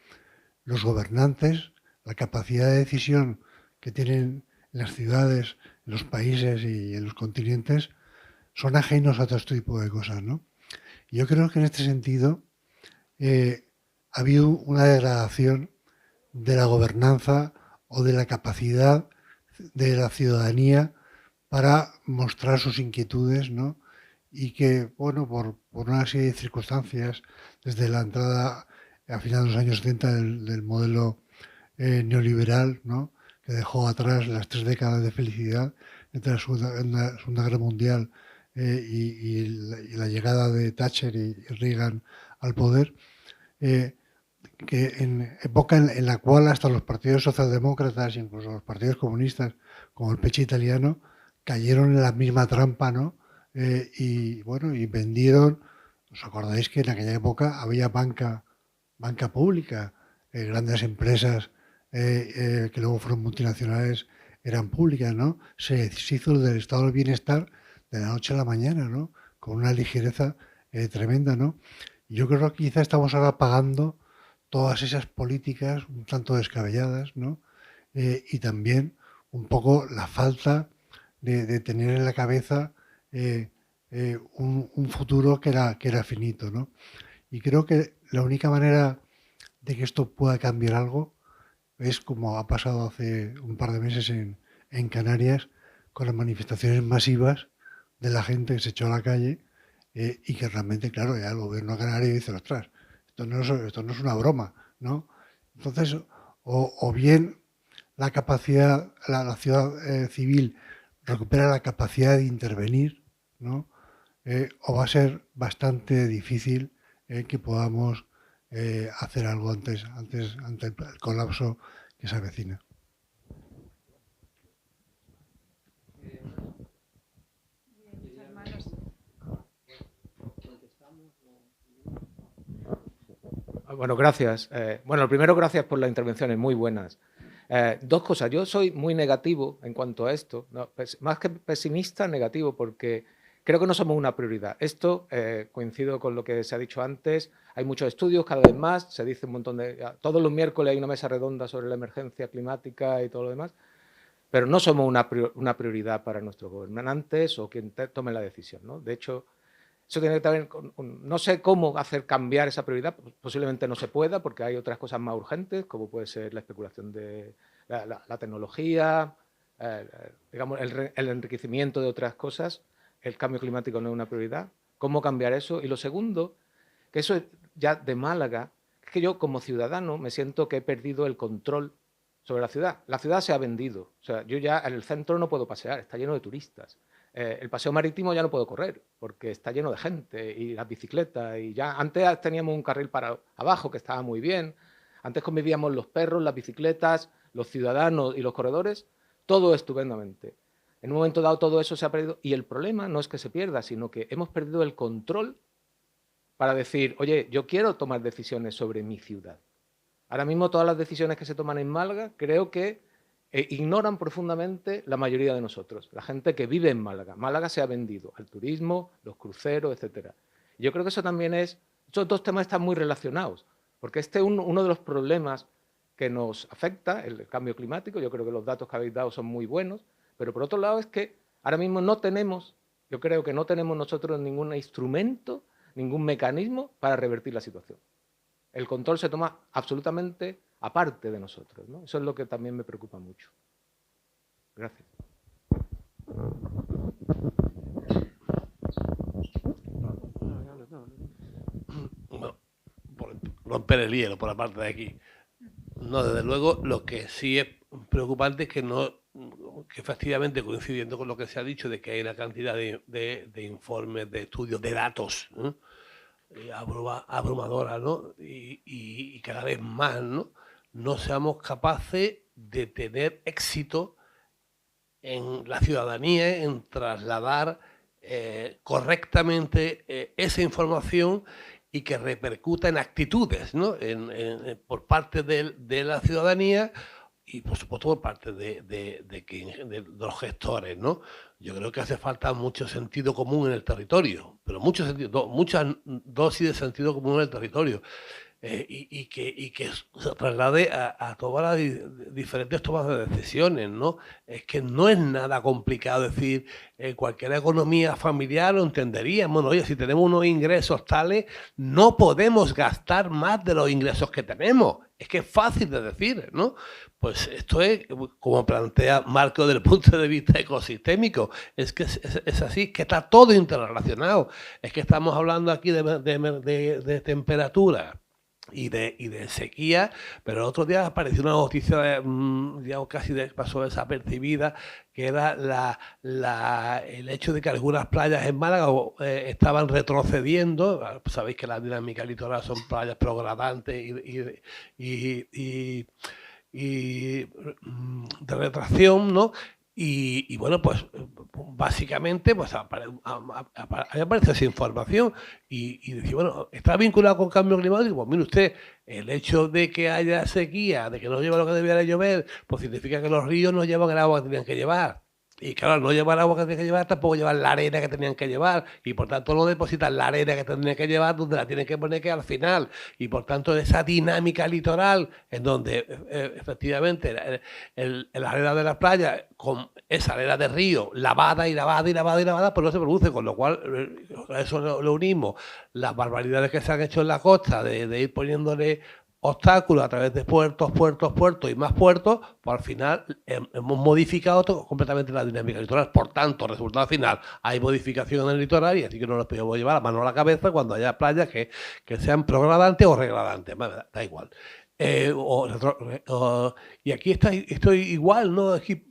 los gobernantes, la capacidad de decisión que tienen en las ciudades, en los países y en los continentes, son ajenos a todo este tipo de cosas, ¿no? Y yo creo que en este sentido ha habido una degradación de la gobernanza o de la capacidad de la ciudadanía para mostrar sus inquietudes, ¿no? Y que, bueno, por una serie de circunstancias, desde la entrada a finales de los años 70 del modelo neoliberal, ¿no? Que dejó atrás las 3 décadas de felicidad entre la Segunda Guerra Mundial y la llegada de Thatcher y Reagan al poder, que en época en la cual hasta los partidos socialdemócratas, incluso los partidos comunistas, como el Peche italiano, cayeron en la misma trampa, ¿no? Y bueno, y vendieron. ¿Os acordáis que en aquella época había banca pública? Grandes empresas que luego fueron multinacionales eran públicas, ¿no? Se hizo el del estado del bienestar de la noche a la mañana, ¿no? Con una ligereza tremenda, ¿no? Y yo creo que quizá estamos ahora pagando todas esas políticas un tanto descabelladas, ¿no? Y también un poco la falta de tener en la cabeza un futuro que era finito, ¿no? Y creo que la única manera de que esto pueda cambiar algo es como ha pasado hace un par de meses en Canarias, con las manifestaciones masivas de la gente que se echó a la calle y que realmente, claro, ya el gobierno canario dice, ostras, esto no es una broma, ¿no? Entonces, o bien la capacidad, la sociedad civil recupera la capacidad de intervenir, ¿no? O va a ser bastante difícil que podamos hacer algo ante el colapso que se avecina. Bueno, gracias. Bueno, primero, gracias por las intervenciones muy buenas. 2 cosas. Yo soy muy negativo en cuanto a esto, ¿no? Más que pesimista, negativo, porque creo que no somos una prioridad. Esto, coincido con lo que se ha dicho antes, hay muchos estudios, cada vez más, se dice un montón de... Todos los miércoles hay una mesa redonda sobre la emergencia climática y todo lo demás, pero no somos una prioridad para nuestros gobernantes o quien tome la decisión, ¿no? De hecho, eso tiene que ver con... No sé cómo hacer cambiar esa prioridad, posiblemente no se pueda porque hay otras cosas más urgentes, como puede ser la especulación de la tecnología, digamos, el enriquecimiento de otras cosas. El cambio climático no es una prioridad. ¿Cómo cambiar eso? Y lo segundo, que eso ya de Málaga, es que yo como ciudadano me siento que he perdido el control sobre la ciudad. La ciudad se ha vendido. O sea, yo ya en el centro no puedo pasear, está lleno de turistas. El paseo marítimo ya no puedo correr porque está lleno de gente y las bicicletas. Y ya antes teníamos un carril para abajo que estaba muy bien. Antes convivíamos los perros, las bicicletas, los ciudadanos y los corredores, todo estupendamente. En un momento dado todo eso se ha perdido y el problema no es que se pierda, sino que hemos perdido el control para decir, oye, yo quiero tomar decisiones sobre mi ciudad. Ahora mismo todas las decisiones que se toman en Málaga creo que ignoran profundamente la mayoría de nosotros, la gente que vive en Málaga. Málaga se ha vendido al turismo, los cruceros, etc. Yo creo que eso también es, esos dos temas están muy relacionados, porque este es uno de los problemas que nos afecta, el cambio climático. Yo creo que los datos que habéis dado son muy buenos, pero por otro lado es que ahora mismo no tenemos, yo creo que no tenemos nosotros ningún instrumento, ningún mecanismo para revertir la situación. El control se toma absolutamente aparte de nosotros, ¿no? Eso es lo que también me preocupa mucho. Gracias. Bueno, por romper el hielo por la parte de aquí. No, desde luego, lo que sí es preocupante es que efectivamente, coincidiendo con lo que se ha dicho, de que hay una cantidad de informes, de estudios, de datos, ¿no? Abrumadora, ¿no? Y cada vez más, ¿no? No seamos capaces de tener éxito en la ciudadanía, en trasladar correctamente esa información y que repercuta en actitudes, ¿no? Por parte de la ciudadanía y, por supuesto, por parte de los gestores, ¿no? Yo creo que hace falta mucho sentido común en el territorio, pero muchas dosis de sentido común en el territorio. Y que se traslade a todas las diferentes tomas de decisiones, ¿no? Es que no es nada complicado decir, cualquier economía familiar lo entenderíamos. Bueno, oye, si tenemos unos ingresos tales, no podemos gastar más de los ingresos que tenemos. Es que es fácil de decir, ¿no? Pues esto es como plantea Marco desde el punto de vista ecosistémico. Es que es así, que está todo interrelacionado. Es que estamos hablando aquí de temperatura y de sequía, pero el otro día apareció una noticia digamos, casi pasó desapercibida, que era el hecho de que algunas playas en Málaga estaban retrocediendo. Sabéis que la dinámica litoral son playas progradantes y de retracción, ¿no? Y bueno, pues básicamente pues ahí aparece esa información y decir, bueno, ¿está vinculado con cambio climático? Pues mire usted, el hecho de que haya sequía, de que no lleva lo que debiera llover, pues significa que los ríos no llevan el agua que tenían que llevar. Y claro, al no llevar el agua que tenían que llevar, tampoco llevan la arena que tenían que llevar. Y por tanto no depositan la arena que tendrían que llevar donde la tienen que poner, que al final. Y por tanto esa dinámica litoral en donde efectivamente la arena de la playa con esa arena de río lavada, pues no se produce. Con lo cual, eso lo unimos. Las barbaridades que se han hecho en la costa de ir poniéndole obstáculos a través de puertos y más puertos, pues al final hemos modificado completamente la dinámica litoral. Por tanto, resultado final, hay modificación en el litoral y así que no nos podemos llevar la mano a la cabeza cuando haya playas que sean progradantes o regradantes, da igual. Y aquí estoy igual, ¿no? Aquí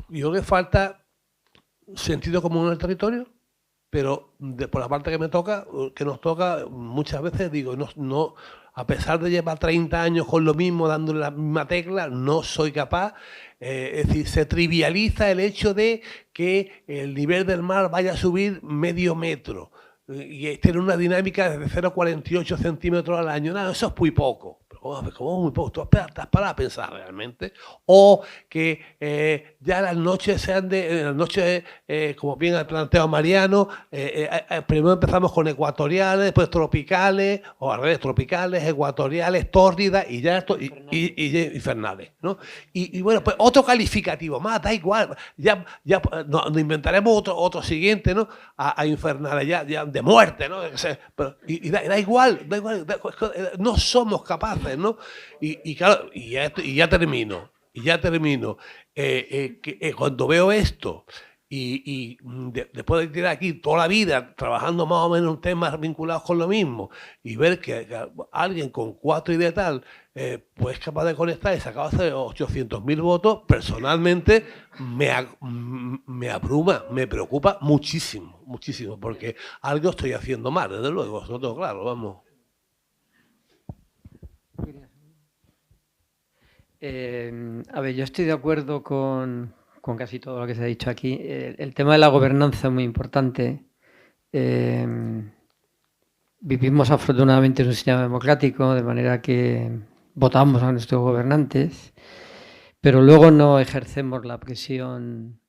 yo creo que falta sentido común en el territorio, pero por la parte que nos toca, muchas veces digo, no a pesar de llevar 30 años con lo mismo, dándole la misma tecla, no soy capaz. Es decir, se trivializa el hecho de que el nivel del mar vaya a subir medio metro y tiene una dinámica de 0,48 centímetros al año. No, eso es muy poco. ¿Cómo muy poco? ¿Tú estás para pensar realmente? O que ya las noches sean como bien ha planteado Mariano, primero empezamos con ecuatoriales, después tropicales, o al revés, tropicales, ecuatoriales, tórridas y ya esto, y infernales, ¿no? Y bueno, pues otro calificativo más, da igual, ya nos inventaremos otro siguiente, ¿no? A infernales, ya de muerte, ¿no? Pero, da igual, no somos capaces, ¿no? Y claro, y ya termino. Cuando veo esto después de tirar aquí toda la vida trabajando más o menos en temas vinculados con lo mismo y ver que alguien con 4 ideas tal pues es capaz de conectar y sacar 800.000 votos, personalmente me abruma, me preocupa muchísimo, muchísimo, porque algo estoy haciendo mal, desde luego, eso todo claro, vamos. A ver, yo estoy de acuerdo con casi todo lo que se ha dicho aquí. El tema de la gobernanza es muy importante. Vivimos afortunadamente en un sistema democrático, de manera que votamos a nuestros gobernantes, pero luego no ejercemos la presión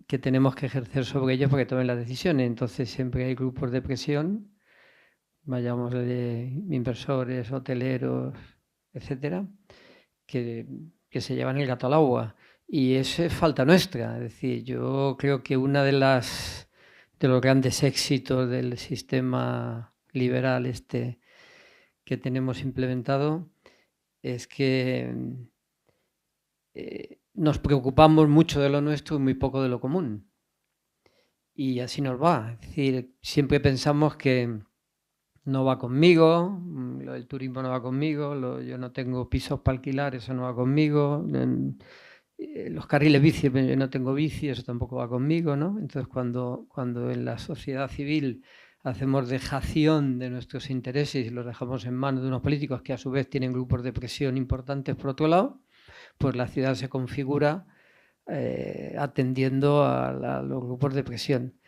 que tenemos que ejercer sobre ellos para que tomen las decisiones. Entonces siempre hay grupos de presión, vayamos de inversores, hoteleros, etcétera, que se llevan el gato al agua. Y eso es falta nuestra. Es decir, yo creo que una de los grandes éxitos del sistema liberal que tenemos implementado es que nos preocupamos mucho de lo nuestro y muy poco de lo común. Y así nos va. Es decir, siempre pensamos que no va conmigo, el turismo no va conmigo, yo no tengo pisos para alquilar, eso no va conmigo, los carriles bici, yo no tengo bici, eso tampoco va conmigo, ¿no? Entonces, cuando en la sociedad civil hacemos dejación de nuestros intereses y los dejamos en manos de unos políticos que a su vez tienen grupos de presión importantes por otro lado, pues la ciudad se configura atendiendo a los grupos de presión.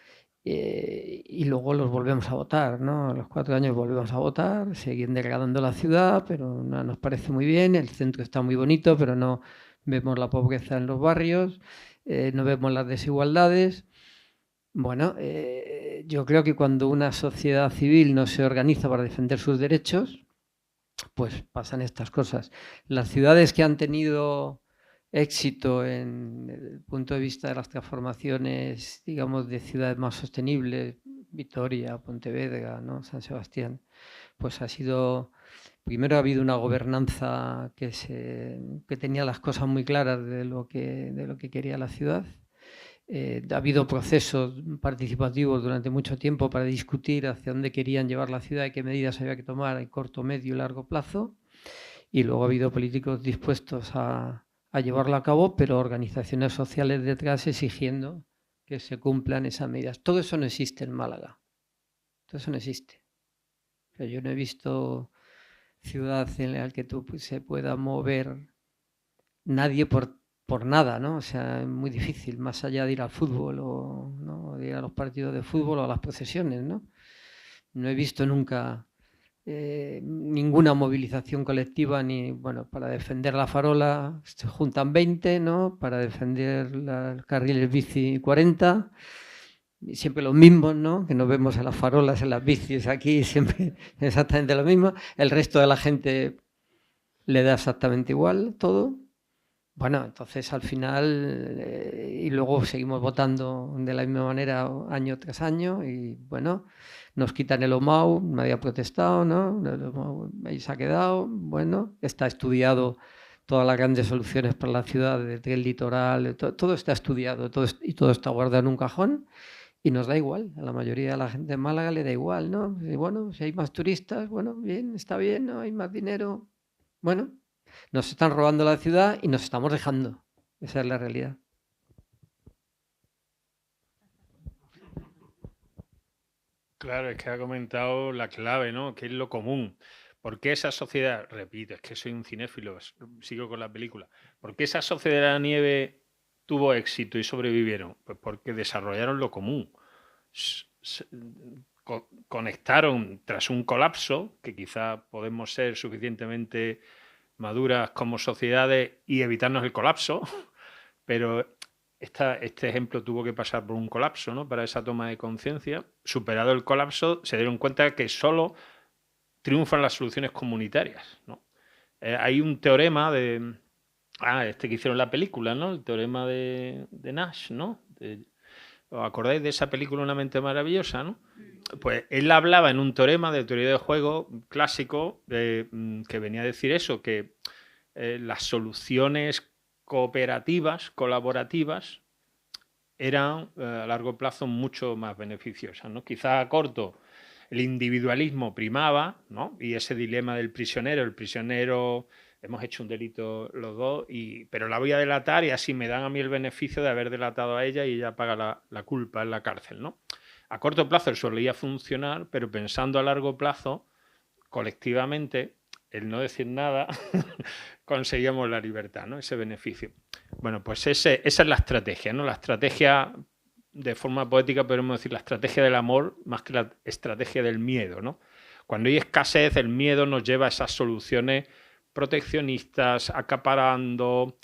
Y luego los volvemos a votar, ¿no? A los 4 años volvemos a votar, siguen degradando la ciudad, pero no nos parece muy bien, el centro está muy bonito, pero no vemos la pobreza en los barrios, no vemos las desigualdades. Bueno, yo creo que cuando una sociedad civil no se organiza para defender sus derechos, pues pasan estas cosas. Las ciudades que han tenido éxito en el punto de vista de las transformaciones, digamos, de ciudades más sostenibles, Vitoria, Pontevedra, ¿no? San Sebastián, pues primero ha habido una gobernanza que tenía las cosas muy claras de lo que quería la ciudad. Ha habido procesos participativos durante mucho tiempo para discutir hacia dónde querían llevar la ciudad y qué medidas había que tomar en corto, medio y largo plazo. Y luego ha habido políticos dispuestos a llevarlo a cabo, pero organizaciones sociales detrás exigiendo que se cumplan esas medidas. Todo eso no existe en Málaga. Todo eso no existe. Pero yo no he visto ciudad en la que se pueda mover nadie por nada, ¿no? O sea, es muy difícil, más allá de ir al fútbol o, ¿no?, de ir a los partidos de fútbol o a las procesiones, ¿no? No he visto nunca ninguna movilización colectiva ni, bueno, para defender la farola se juntan 20, ¿no? Para defender los carriles bici 40, y siempre los mismos, ¿no? Que nos vemos en las farolas, en las bicis aquí, siempre exactamente lo mismo. El resto de la gente le da exactamente igual todo. Bueno, entonces al final, y luego seguimos votando de la misma manera año tras año, y bueno, nos quitan el OMAU, nadie ha protestado, ¿no? El OMAU ahí se ha quedado, bueno, está estudiado todas las grandes soluciones para la ciudad, desde el litoral, todo está estudiado, y todo está guardado en un cajón, y nos da igual, a la mayoría de la gente de Málaga le da igual, ¿no? Y bueno, si hay más turistas, bueno, bien, está bien, ¿no? Hay más dinero, bueno. Nos están robando la ciudad y nos estamos dejando. Esa es la realidad. Claro, es que ha comentado la clave, ¿no? ¿Qué es lo común? ¿Por qué esa sociedad, repito, es que soy un cinéfilo, sigo con la película, ¿por qué esa sociedad de la nieve tuvo éxito y sobrevivieron? Pues porque desarrollaron lo común. Conectaron tras un colapso, que quizá podemos ser suficientemente maduras como sociedades y evitarnos el colapso, pero este ejemplo tuvo que pasar por un colapso, ¿no? Para esa toma de conciencia. Superado el colapso, se dieron cuenta que solo triunfan las soluciones comunitarias, ¿no? Hay un teorema que hicieron la película, ¿no? El teorema de Nash, ¿no? ¿Os acordáis de esa película Una mente maravillosa, ¿no? Pues él hablaba en un teorema de teoría de juego clásico que venía a decir eso, que las soluciones cooperativas, colaborativas, eran a largo plazo mucho más beneficiosas, ¿no? Quizá a corto el individualismo primaba, ¿no? Y ese dilema del prisionero, hemos hecho un delito los dos, pero la voy a delatar y así me dan a mí el beneficio de haber delatado a ella y ella paga la culpa en la cárcel, ¿no? A corto plazo eso solía funcionar, pero pensando a largo plazo, colectivamente, el no decir nada, conseguíamos la libertad, ¿no? Ese beneficio. Bueno, pues esa es la estrategia, ¿no? La estrategia, de forma poética podemos decir la estrategia del amor más que la estrategia del miedo, ¿no? Cuando hay escasez, el miedo nos lleva a esas soluciones proteccionistas, acaparando,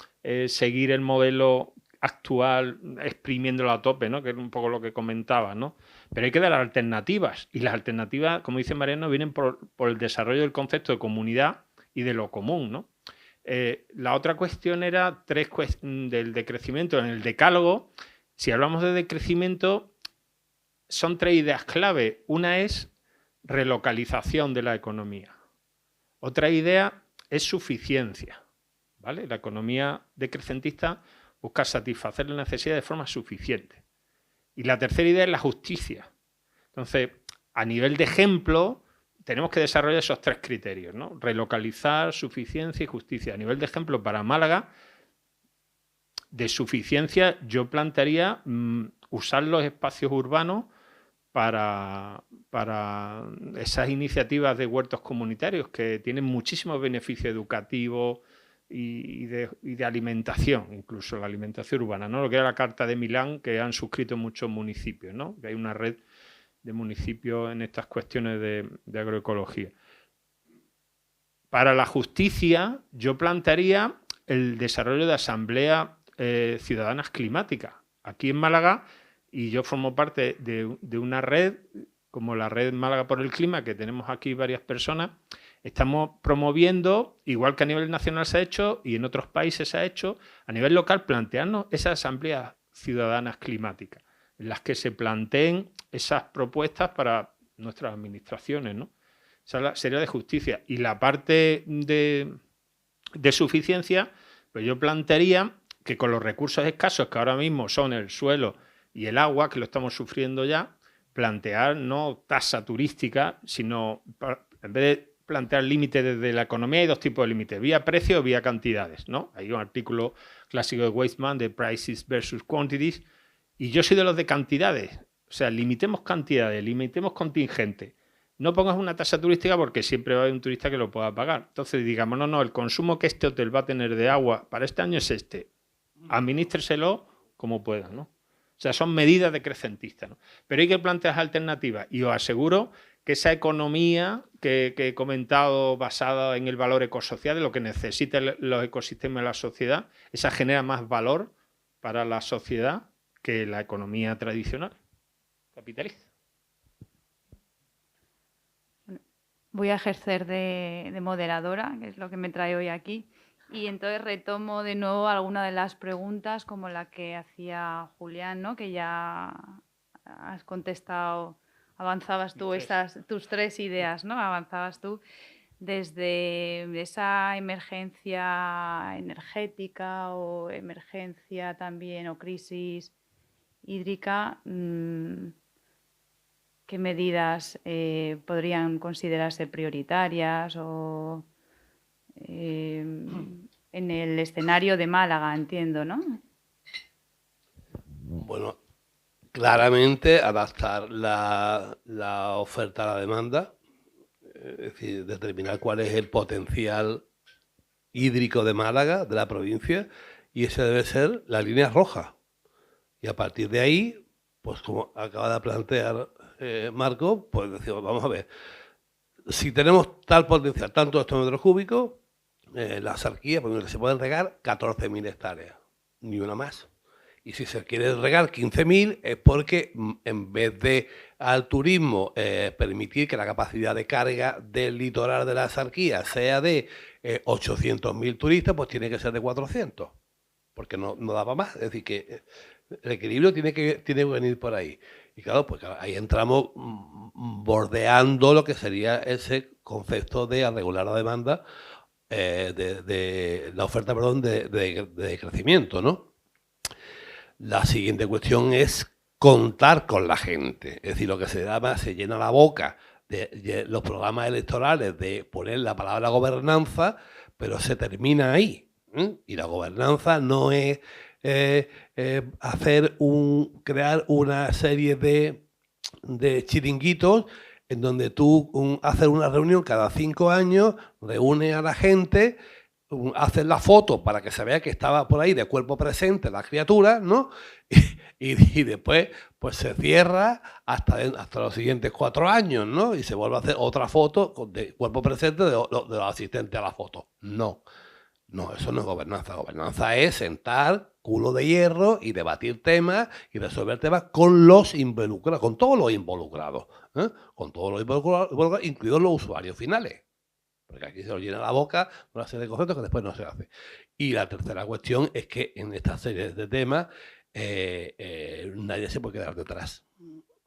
seguir el modelo actual, exprimiéndolo a tope, ¿no? Que es un poco lo que comentaba, ¿no? Pero hay que dar alternativas, y las alternativas, como dice Mariano, vienen por el desarrollo del concepto de comunidad y de lo común, ¿no? La otra cuestión era del decrecimiento. En el decálogo, si hablamos de decrecimiento, son 3 ideas clave. Una es relocalización de la economía. Otra idea es suficiencia, ¿vale? La economía decrecentista busca satisfacer la necesidad de forma suficiente. Y la tercera idea es la justicia. Entonces, a nivel de ejemplo, tenemos que desarrollar esos 3 criterios, ¿no? Relocalizar, suficiencia y justicia. A nivel de ejemplo, para Málaga, de suficiencia, yo plantearía usar los espacios urbanos para esas iniciativas de huertos comunitarios que tienen muchísimos beneficios educativos y de alimentación, incluso la alimentación urbana, ¿no? Lo que era la Carta de Milán, que han suscrito muchos municipios, ¿no? Que hay una red de municipios en estas cuestiones de agroecología. Para la justicia, yo plantearía el desarrollo de asambleas ciudadanas climáticas. Aquí en Málaga, y yo formo parte de una red, como la Red Málaga por el Clima, que tenemos aquí varias personas, estamos promoviendo, igual que a nivel nacional se ha hecho y en otros países se ha hecho, a nivel local plantearnos esas asambleas ciudadanas climáticas, en las que se planteen esas propuestas para nuestras administraciones, ¿no? Esa sería de justicia. Y la parte de suficiencia, pues yo plantearía que con los recursos escasos que ahora mismo son el suelo y el agua, que lo estamos sufriendo ya, plantear no tasa turística, sino en vez de plantear límites desde la economía, hay 2 tipos de límites, vía precio o vía cantidades, ¿no? Hay un artículo clásico de Weizmann de Prices versus Quantities, y yo soy de los de cantidades. O sea, limitemos cantidades, limitemos contingentes. No pongas una tasa turística porque siempre va a haber un turista que lo pueda pagar. Entonces, digamos, no, el consumo que este hotel va a tener de agua para este año es este. Administreselo como pueda, ¿no? O sea, son medidas decrecentistas, ¿no? Pero hay que plantear alternativas. Y os aseguro que esa economía que he comentado, basada en el valor ecosocial, de lo que necesitan los ecosistemas de la sociedad, esa genera más valor para la sociedad que la economía tradicional capitalista. Voy a ejercer de moderadora, que es lo que me trae hoy aquí, y entonces retomo de nuevo alguna de las preguntas, como la que hacía Julián, ¿no? Que ya has contestado, avanzabas tú tus 3 ideas, ¿no? Avanzabas tú desde esa emergencia energética o emergencia también o crisis hídrica. ¿Qué medidas podrían considerarse prioritarias o en el escenario de Málaga, entiendo, ¿no? Bueno, claramente adaptar la oferta a la demanda, es decir, determinar cuál es el potencial hídrico de Málaga, de la provincia, y esa debe ser la línea roja. Y a partir de ahí, pues como acaba de plantear Marco, pues decimos, vamos a ver, si tenemos tal potencial, tantos hectómetros cúbicos, la autarquía, pues se pueden regar 14.000 hectáreas, ni una más. Y si se quiere regar 15.000 es porque en vez de al turismo permitir que la capacidad de carga del litoral de la autarquía sea de 800.000 turistas, pues tiene que ser de 400, porque no daba más. Es decir, que el equilibrio tiene que venir por ahí. Y claro, pues ahí entramos bordeando lo que sería ese concepto de regular la demanda, de la oferta, perdón, de crecimiento, ¿no? La siguiente cuestión es contar con la gente. Es decir, lo que se llama, se llena la boca de los programas electorales de poner la palabra gobernanza, pero se termina ahí. Y la gobernanza no es crear una serie de chiringuitos en donde tú haces una reunión cada 5 años, reúnes a la gente, haces la foto para que se vea que estaba por ahí de cuerpo presente la criatura, ¿no? Y después pues se cierra hasta los siguientes 4 años, ¿no? Y se vuelve a hacer otra foto de cuerpo presente de los asistentes a la foto. No, eso no es gobernanza. Gobernanza es sentar, culo de hierro, y debatir temas y resolver temas con los involucrados, con todos los involucrados, con todos los involucrados, incluidos los usuarios finales. Porque aquí se nos llena la boca una serie de conceptos que después no se hace. Y la tercera cuestión es que en esta serie de temas nadie se puede quedar detrás.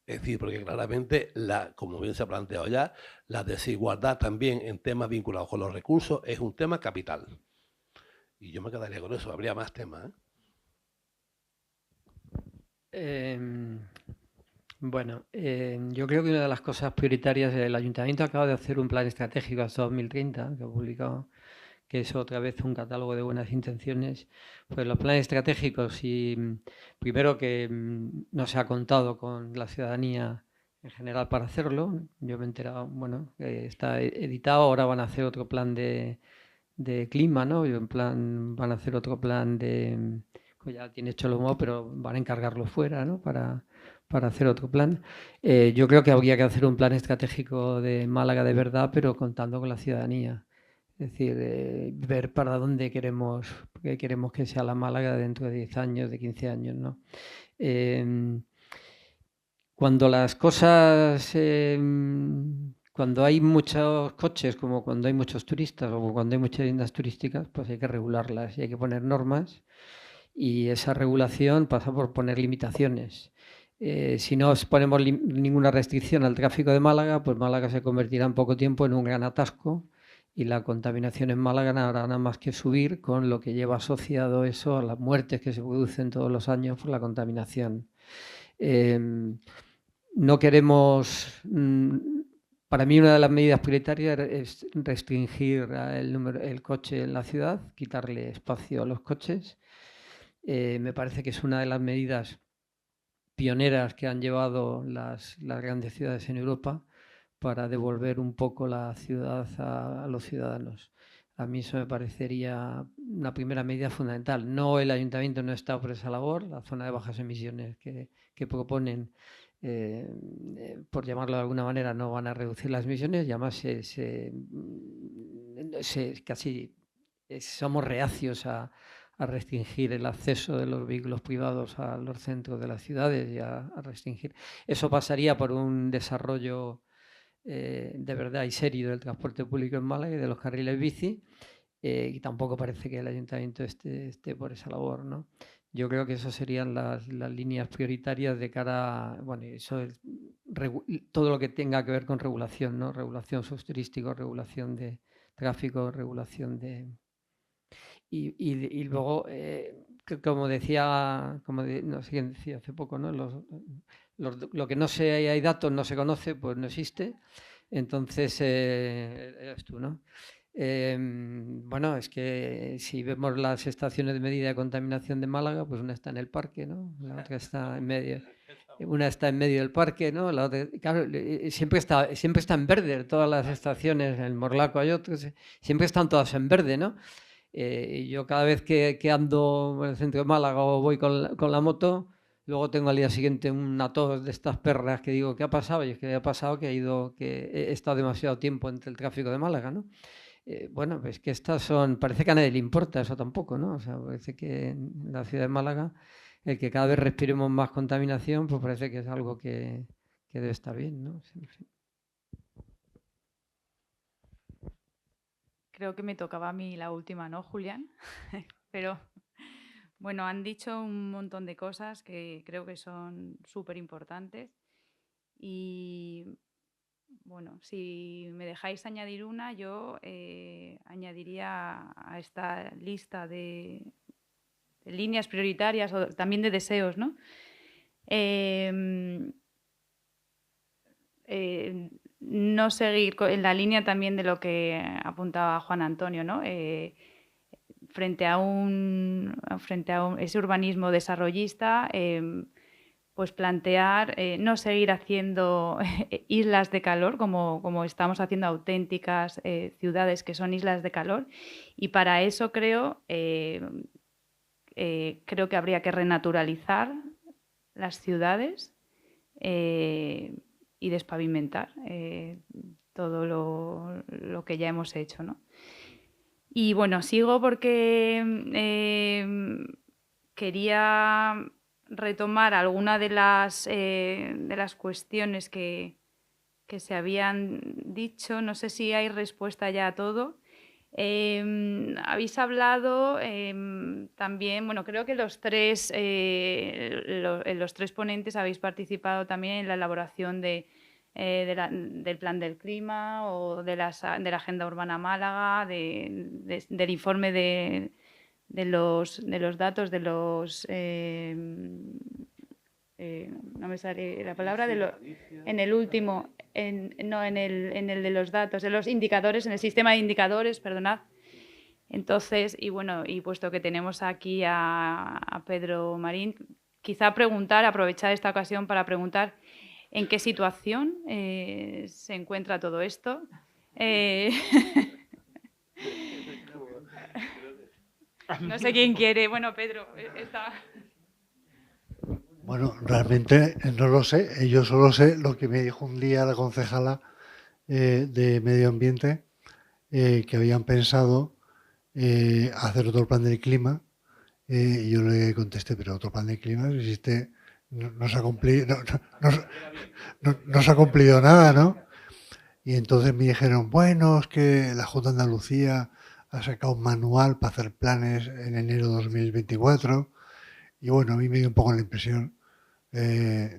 Es decir, porque claramente, como bien se ha planteado ya, la desigualdad también en temas vinculados con los recursos es un tema capital. Y yo me quedaría con eso, habría más temas. Bueno, yo creo que una de las cosas prioritarias, el Ayuntamiento acaba de hacer un plan estratégico hasta 2030, que ha publicado, que es otra vez un catálogo de buenas intenciones. Pues los planes estratégicos, y primero que no se ha contado con la ciudadanía en general para hacerlo. Yo me he enterado, bueno, que está editado, ahora van a hacer otro plan de clima, ¿no? Van a hacer otro plan pues ya tiene hecho lo mismo, pero van a encargarlo fuera, ¿no? Para hacer otro plan. Yo creo que habría que hacer un plan estratégico de Málaga de verdad, pero contando con la ciudadanía. Es decir, ver para dónde queremos que sea la Málaga dentro de 10 años, de 15 años, ¿no? Cuando las cosas... cuando hay muchos coches, como cuando hay muchos turistas o cuando hay muchas tiendas turísticas, pues hay que regularlas y hay que poner normas, y esa regulación pasa por poner limitaciones. Si no ponemos ninguna restricción al tráfico de Málaga, pues Málaga se convertirá en poco tiempo en un gran atasco, y la contaminación en Málaga no hará nada más que subir, con lo que lleva asociado eso a las muertes que se producen todos los años por la contaminación. No queremos... Para mí una de las medidas prioritarias es restringir el coche en la ciudad, quitarle espacio a los coches. Me parece que es una de las medidas pioneras que han llevado las grandes ciudades en Europa para devolver un poco la ciudad a los ciudadanos. A mí eso me parecería una primera medida fundamental. No, el Ayuntamiento no está por esa labor. La zona de bajas emisiones que proponen, por llamarlo de alguna manera, no van a reducir las emisiones, y además casi somos reacios a restringir el acceso de los vehículos privados a los centros de las ciudades y a restringir. Eso pasaría por un desarrollo de verdad y serio del transporte público en Málaga y de los carriles bici, y tampoco parece que el Ayuntamiento esté por esa labor, ¿no? Yo creo que esas serían las líneas prioritarias de cara, bueno, eso es todo lo que tenga que ver con regulación, ¿no? Regulación turística, regulación de tráfico, regulación de... Y luego, como decía, no sé quién decía hace poco, ¿no? Lo que no hay datos, no se conoce, pues no existe. Entonces, eres tú, ¿no? Bueno, es que si vemos las estaciones de medida de contaminación de Málaga, pues una está en el parque, ¿no? La otra está en medio. Una está en medio del parque, ¿no? La otra, claro, siempre está en verde. Todas las estaciones, en el Morlaco hay otros, siempre están todas en verde, ¿no? Yo cada vez que ando en el centro de Málaga o voy con la moto, luego tengo al día siguiente una tos de estas perras que digo, ¿qué ha pasado? Y es que ha pasado que he estado demasiado tiempo entre el tráfico de Málaga, ¿no? Bueno, pues que parece que a nadie le importa eso tampoco, ¿no? O sea, parece que en la ciudad de Málaga el que cada vez respiremos más contaminación, pues parece que es algo que debe estar bien, ¿no? En fin. Creo que me tocaba a mí la última, ¿no, Julián? Pero bueno, han dicho un montón de cosas que creo que son súper importantes. Y bueno, si me dejáis añadir una, yo añadiría a esta lista de líneas prioritarias o también de deseos, ¿no? No seguir en la línea también de lo que apuntaba Juan Antonio, ¿no? Frente a ese urbanismo desarrollista, pues plantear no seguir haciendo islas de calor como estamos haciendo auténticas ciudades que son islas de calor, y para eso creo que habría que renaturalizar las ciudades y despavimentar todo lo que ya hemos hecho, ¿no? Y bueno, sigo porque quería retomar alguna de las cuestiones que se habían dicho. No sé si hay respuesta ya a todo. Habéis hablado también, bueno, creo que los tres ponentes habéis participado también en la elaboración del plan del clima o de la Agenda Urbana Málaga, del informe de los datos de los... no me sale la palabra, en el último, en el de los datos, de los indicadores, en el sistema de indicadores, perdonad. Entonces, y bueno, y puesto que tenemos aquí a Pedro Marín, quizá aprovechar esta ocasión para preguntar en qué situación se encuentra todo esto. No sé quién quiere. Bueno, Pedro, está... Bueno, realmente no lo sé. Yo solo sé lo que me dijo un día la concejala de Medio Ambiente, que habían pensado hacer otro plan del clima. Y yo le contesté, pero otro plan de clima existe, no se ha cumplido, no se ha cumplido nada, ¿no? Y entonces me dijeron, bueno, es que la Junta de Andalucía ha sacado un manual para hacer planes en enero de 2024. Y bueno, a mí me dio un poco la impresión.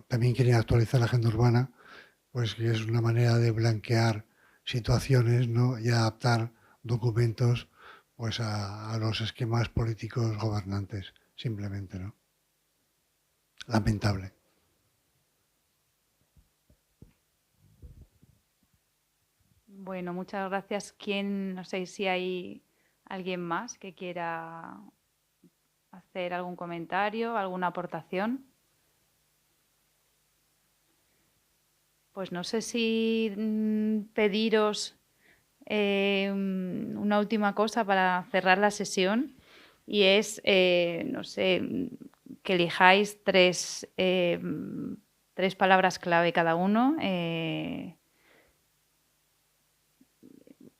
También quería actualizar la agenda urbana, pues que es una manera de blanquear situaciones, ¿no? Y adaptar documentos pues a los esquemas políticos gobernantes, simplemente, ¿no? Lamentable. Bueno, muchas gracias. No sé si hay alguien más que quiera hacer algún comentario, alguna aportación. Pues no sé si pediros una última cosa para cerrar la sesión, y es, no sé, que elijáis tres palabras clave cada uno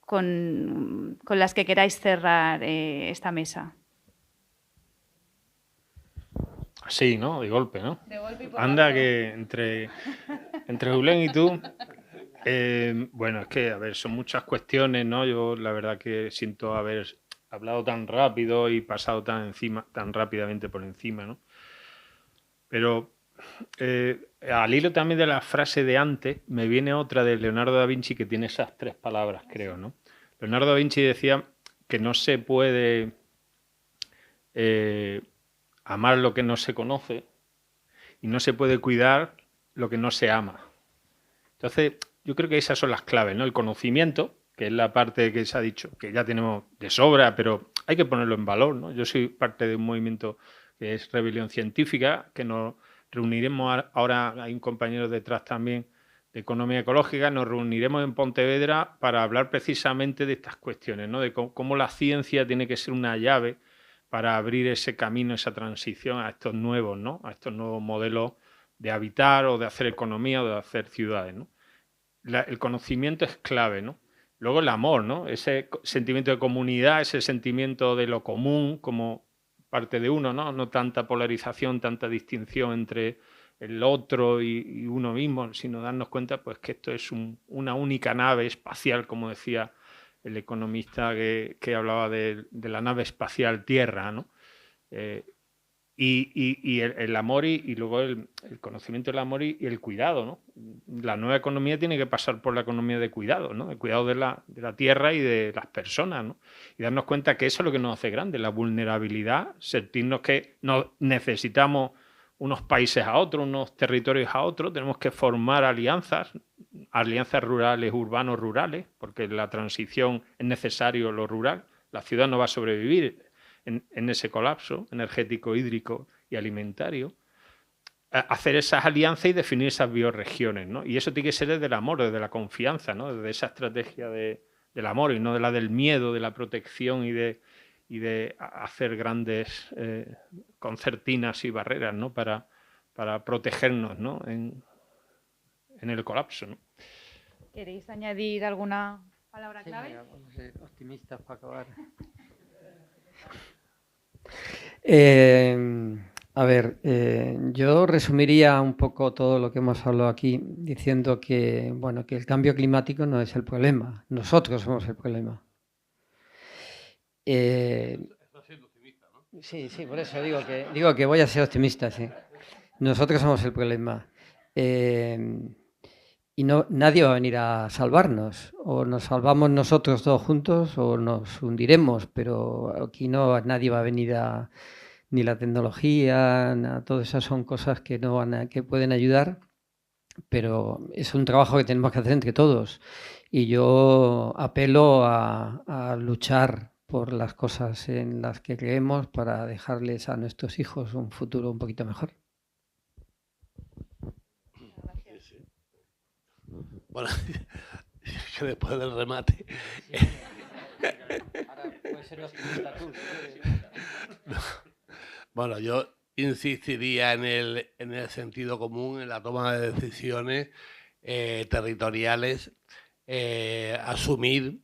con las que queráis cerrar esta mesa. Sí, ¿no? De golpe, ¿no? De golpe y Anda, porrazo. que entre Julen y tú, bueno, es que, a ver, son muchas cuestiones, ¿no? Yo la verdad que siento haber hablado tan rápido y pasado tan rápidamente por encima, ¿no? Pero al hilo también de la frase de antes, me viene otra de Leonardo da Vinci que tiene esas tres palabras, creo, ¿no? Leonardo da Vinci decía que no se puede amar lo que no se conoce y no se puede cuidar lo que no se ama. Entonces, yo creo que esas son las claves, ¿no? El conocimiento, que es la parte que se ha dicho, que ya tenemos de sobra, pero hay que ponerlo en valor, ¿no? Yo soy parte de un movimiento que es Rebelión Científica, que nos reuniremos ahora, hay un compañero detrás también de Economía Ecológica, nos reuniremos en Pontevedra para hablar precisamente de estas cuestiones, ¿no? De cómo la ciencia tiene que ser una llave para abrir ese camino, esa transición a estos nuevos, ¿no? A estos nuevos modelos de habitar o de hacer economía o de hacer ciudades, ¿no? El conocimiento es clave, ¿no? Luego el amor, ¿no? Ese sentimiento de comunidad, ese sentimiento de lo común como parte de uno, ¿no? No tanta polarización, tanta distinción entre el otro y uno mismo, sino darnos cuenta pues que esto es una única nave espacial, como decía el economista que hablaba de la nave espacial Tierra, ¿no? Y el amor y luego el conocimiento del amor y el cuidado, ¿no? La nueva economía tiene que pasar por la economía de cuidado, ¿no? El cuidado de la tierra y de las personas, ¿no? Y darnos cuenta que eso es lo que nos hace grandes, la vulnerabilidad, sentirnos que necesitamos unos países a otros, unos territorios a otros, tenemos que formar alianzas rurales, urbanos, rurales, porque la transición es necesario lo rural, la ciudad no va a sobrevivir en ese colapso energético, hídrico y alimentario, hacer esas alianzas y definir esas bioregiones, ¿no? Y eso tiene que ser desde el amor, desde la confianza, ¿no? Desde esa estrategia del amor y no de la del miedo, de la protección y de hacer grandes concertinas y barreras, ¿no? Para protegernos, ¿no? en el colapso, ¿no? ¿Queréis añadir alguna palabra clave? Sí, vamos a ser optimistas para acabar. Yo resumiría un poco todo lo que hemos hablado aquí diciendo que, bueno, que el cambio climático no es el problema, nosotros somos el problema. Sí, por eso digo que voy a ser optimista, sí. Nosotros somos el problema. Y nadie va a venir a salvarnos. O nos salvamos nosotros todos juntos o nos hundiremos, pero aquí nadie va a venir ni la tecnología, todas esas son cosas que que pueden ayudar, pero es un trabajo que tenemos que hacer entre todos. Y yo apelo a luchar por las cosas en las que creemos para dejarles a nuestros hijos un futuro un poquito mejor. Bueno, que después del remate. Ahora puedes ser optimista tú. Bueno, yo insistiría en el sentido común, en la toma de decisiones territoriales, asumir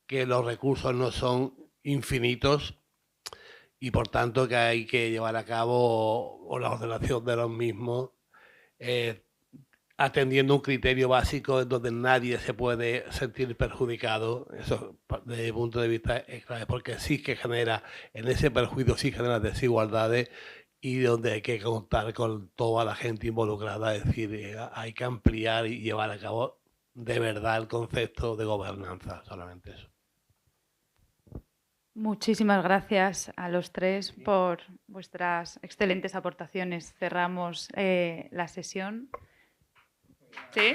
que los recursos no son infinitos y por tanto que hay que llevar a cabo la ordenación de los mismos atendiendo un criterio básico en donde nadie se puede sentir perjudicado. Eso desde mi punto de vista es clave, porque sí que genera, en ese perjuicio sí genera desigualdades y donde hay que contar con toda la gente involucrada, es decir, hay que ampliar y llevar a cabo de verdad el concepto de gobernanza, solamente eso. Muchísimas gracias a los tres por vuestras excelentes aportaciones. Cerramos la sesión. ¿Sí?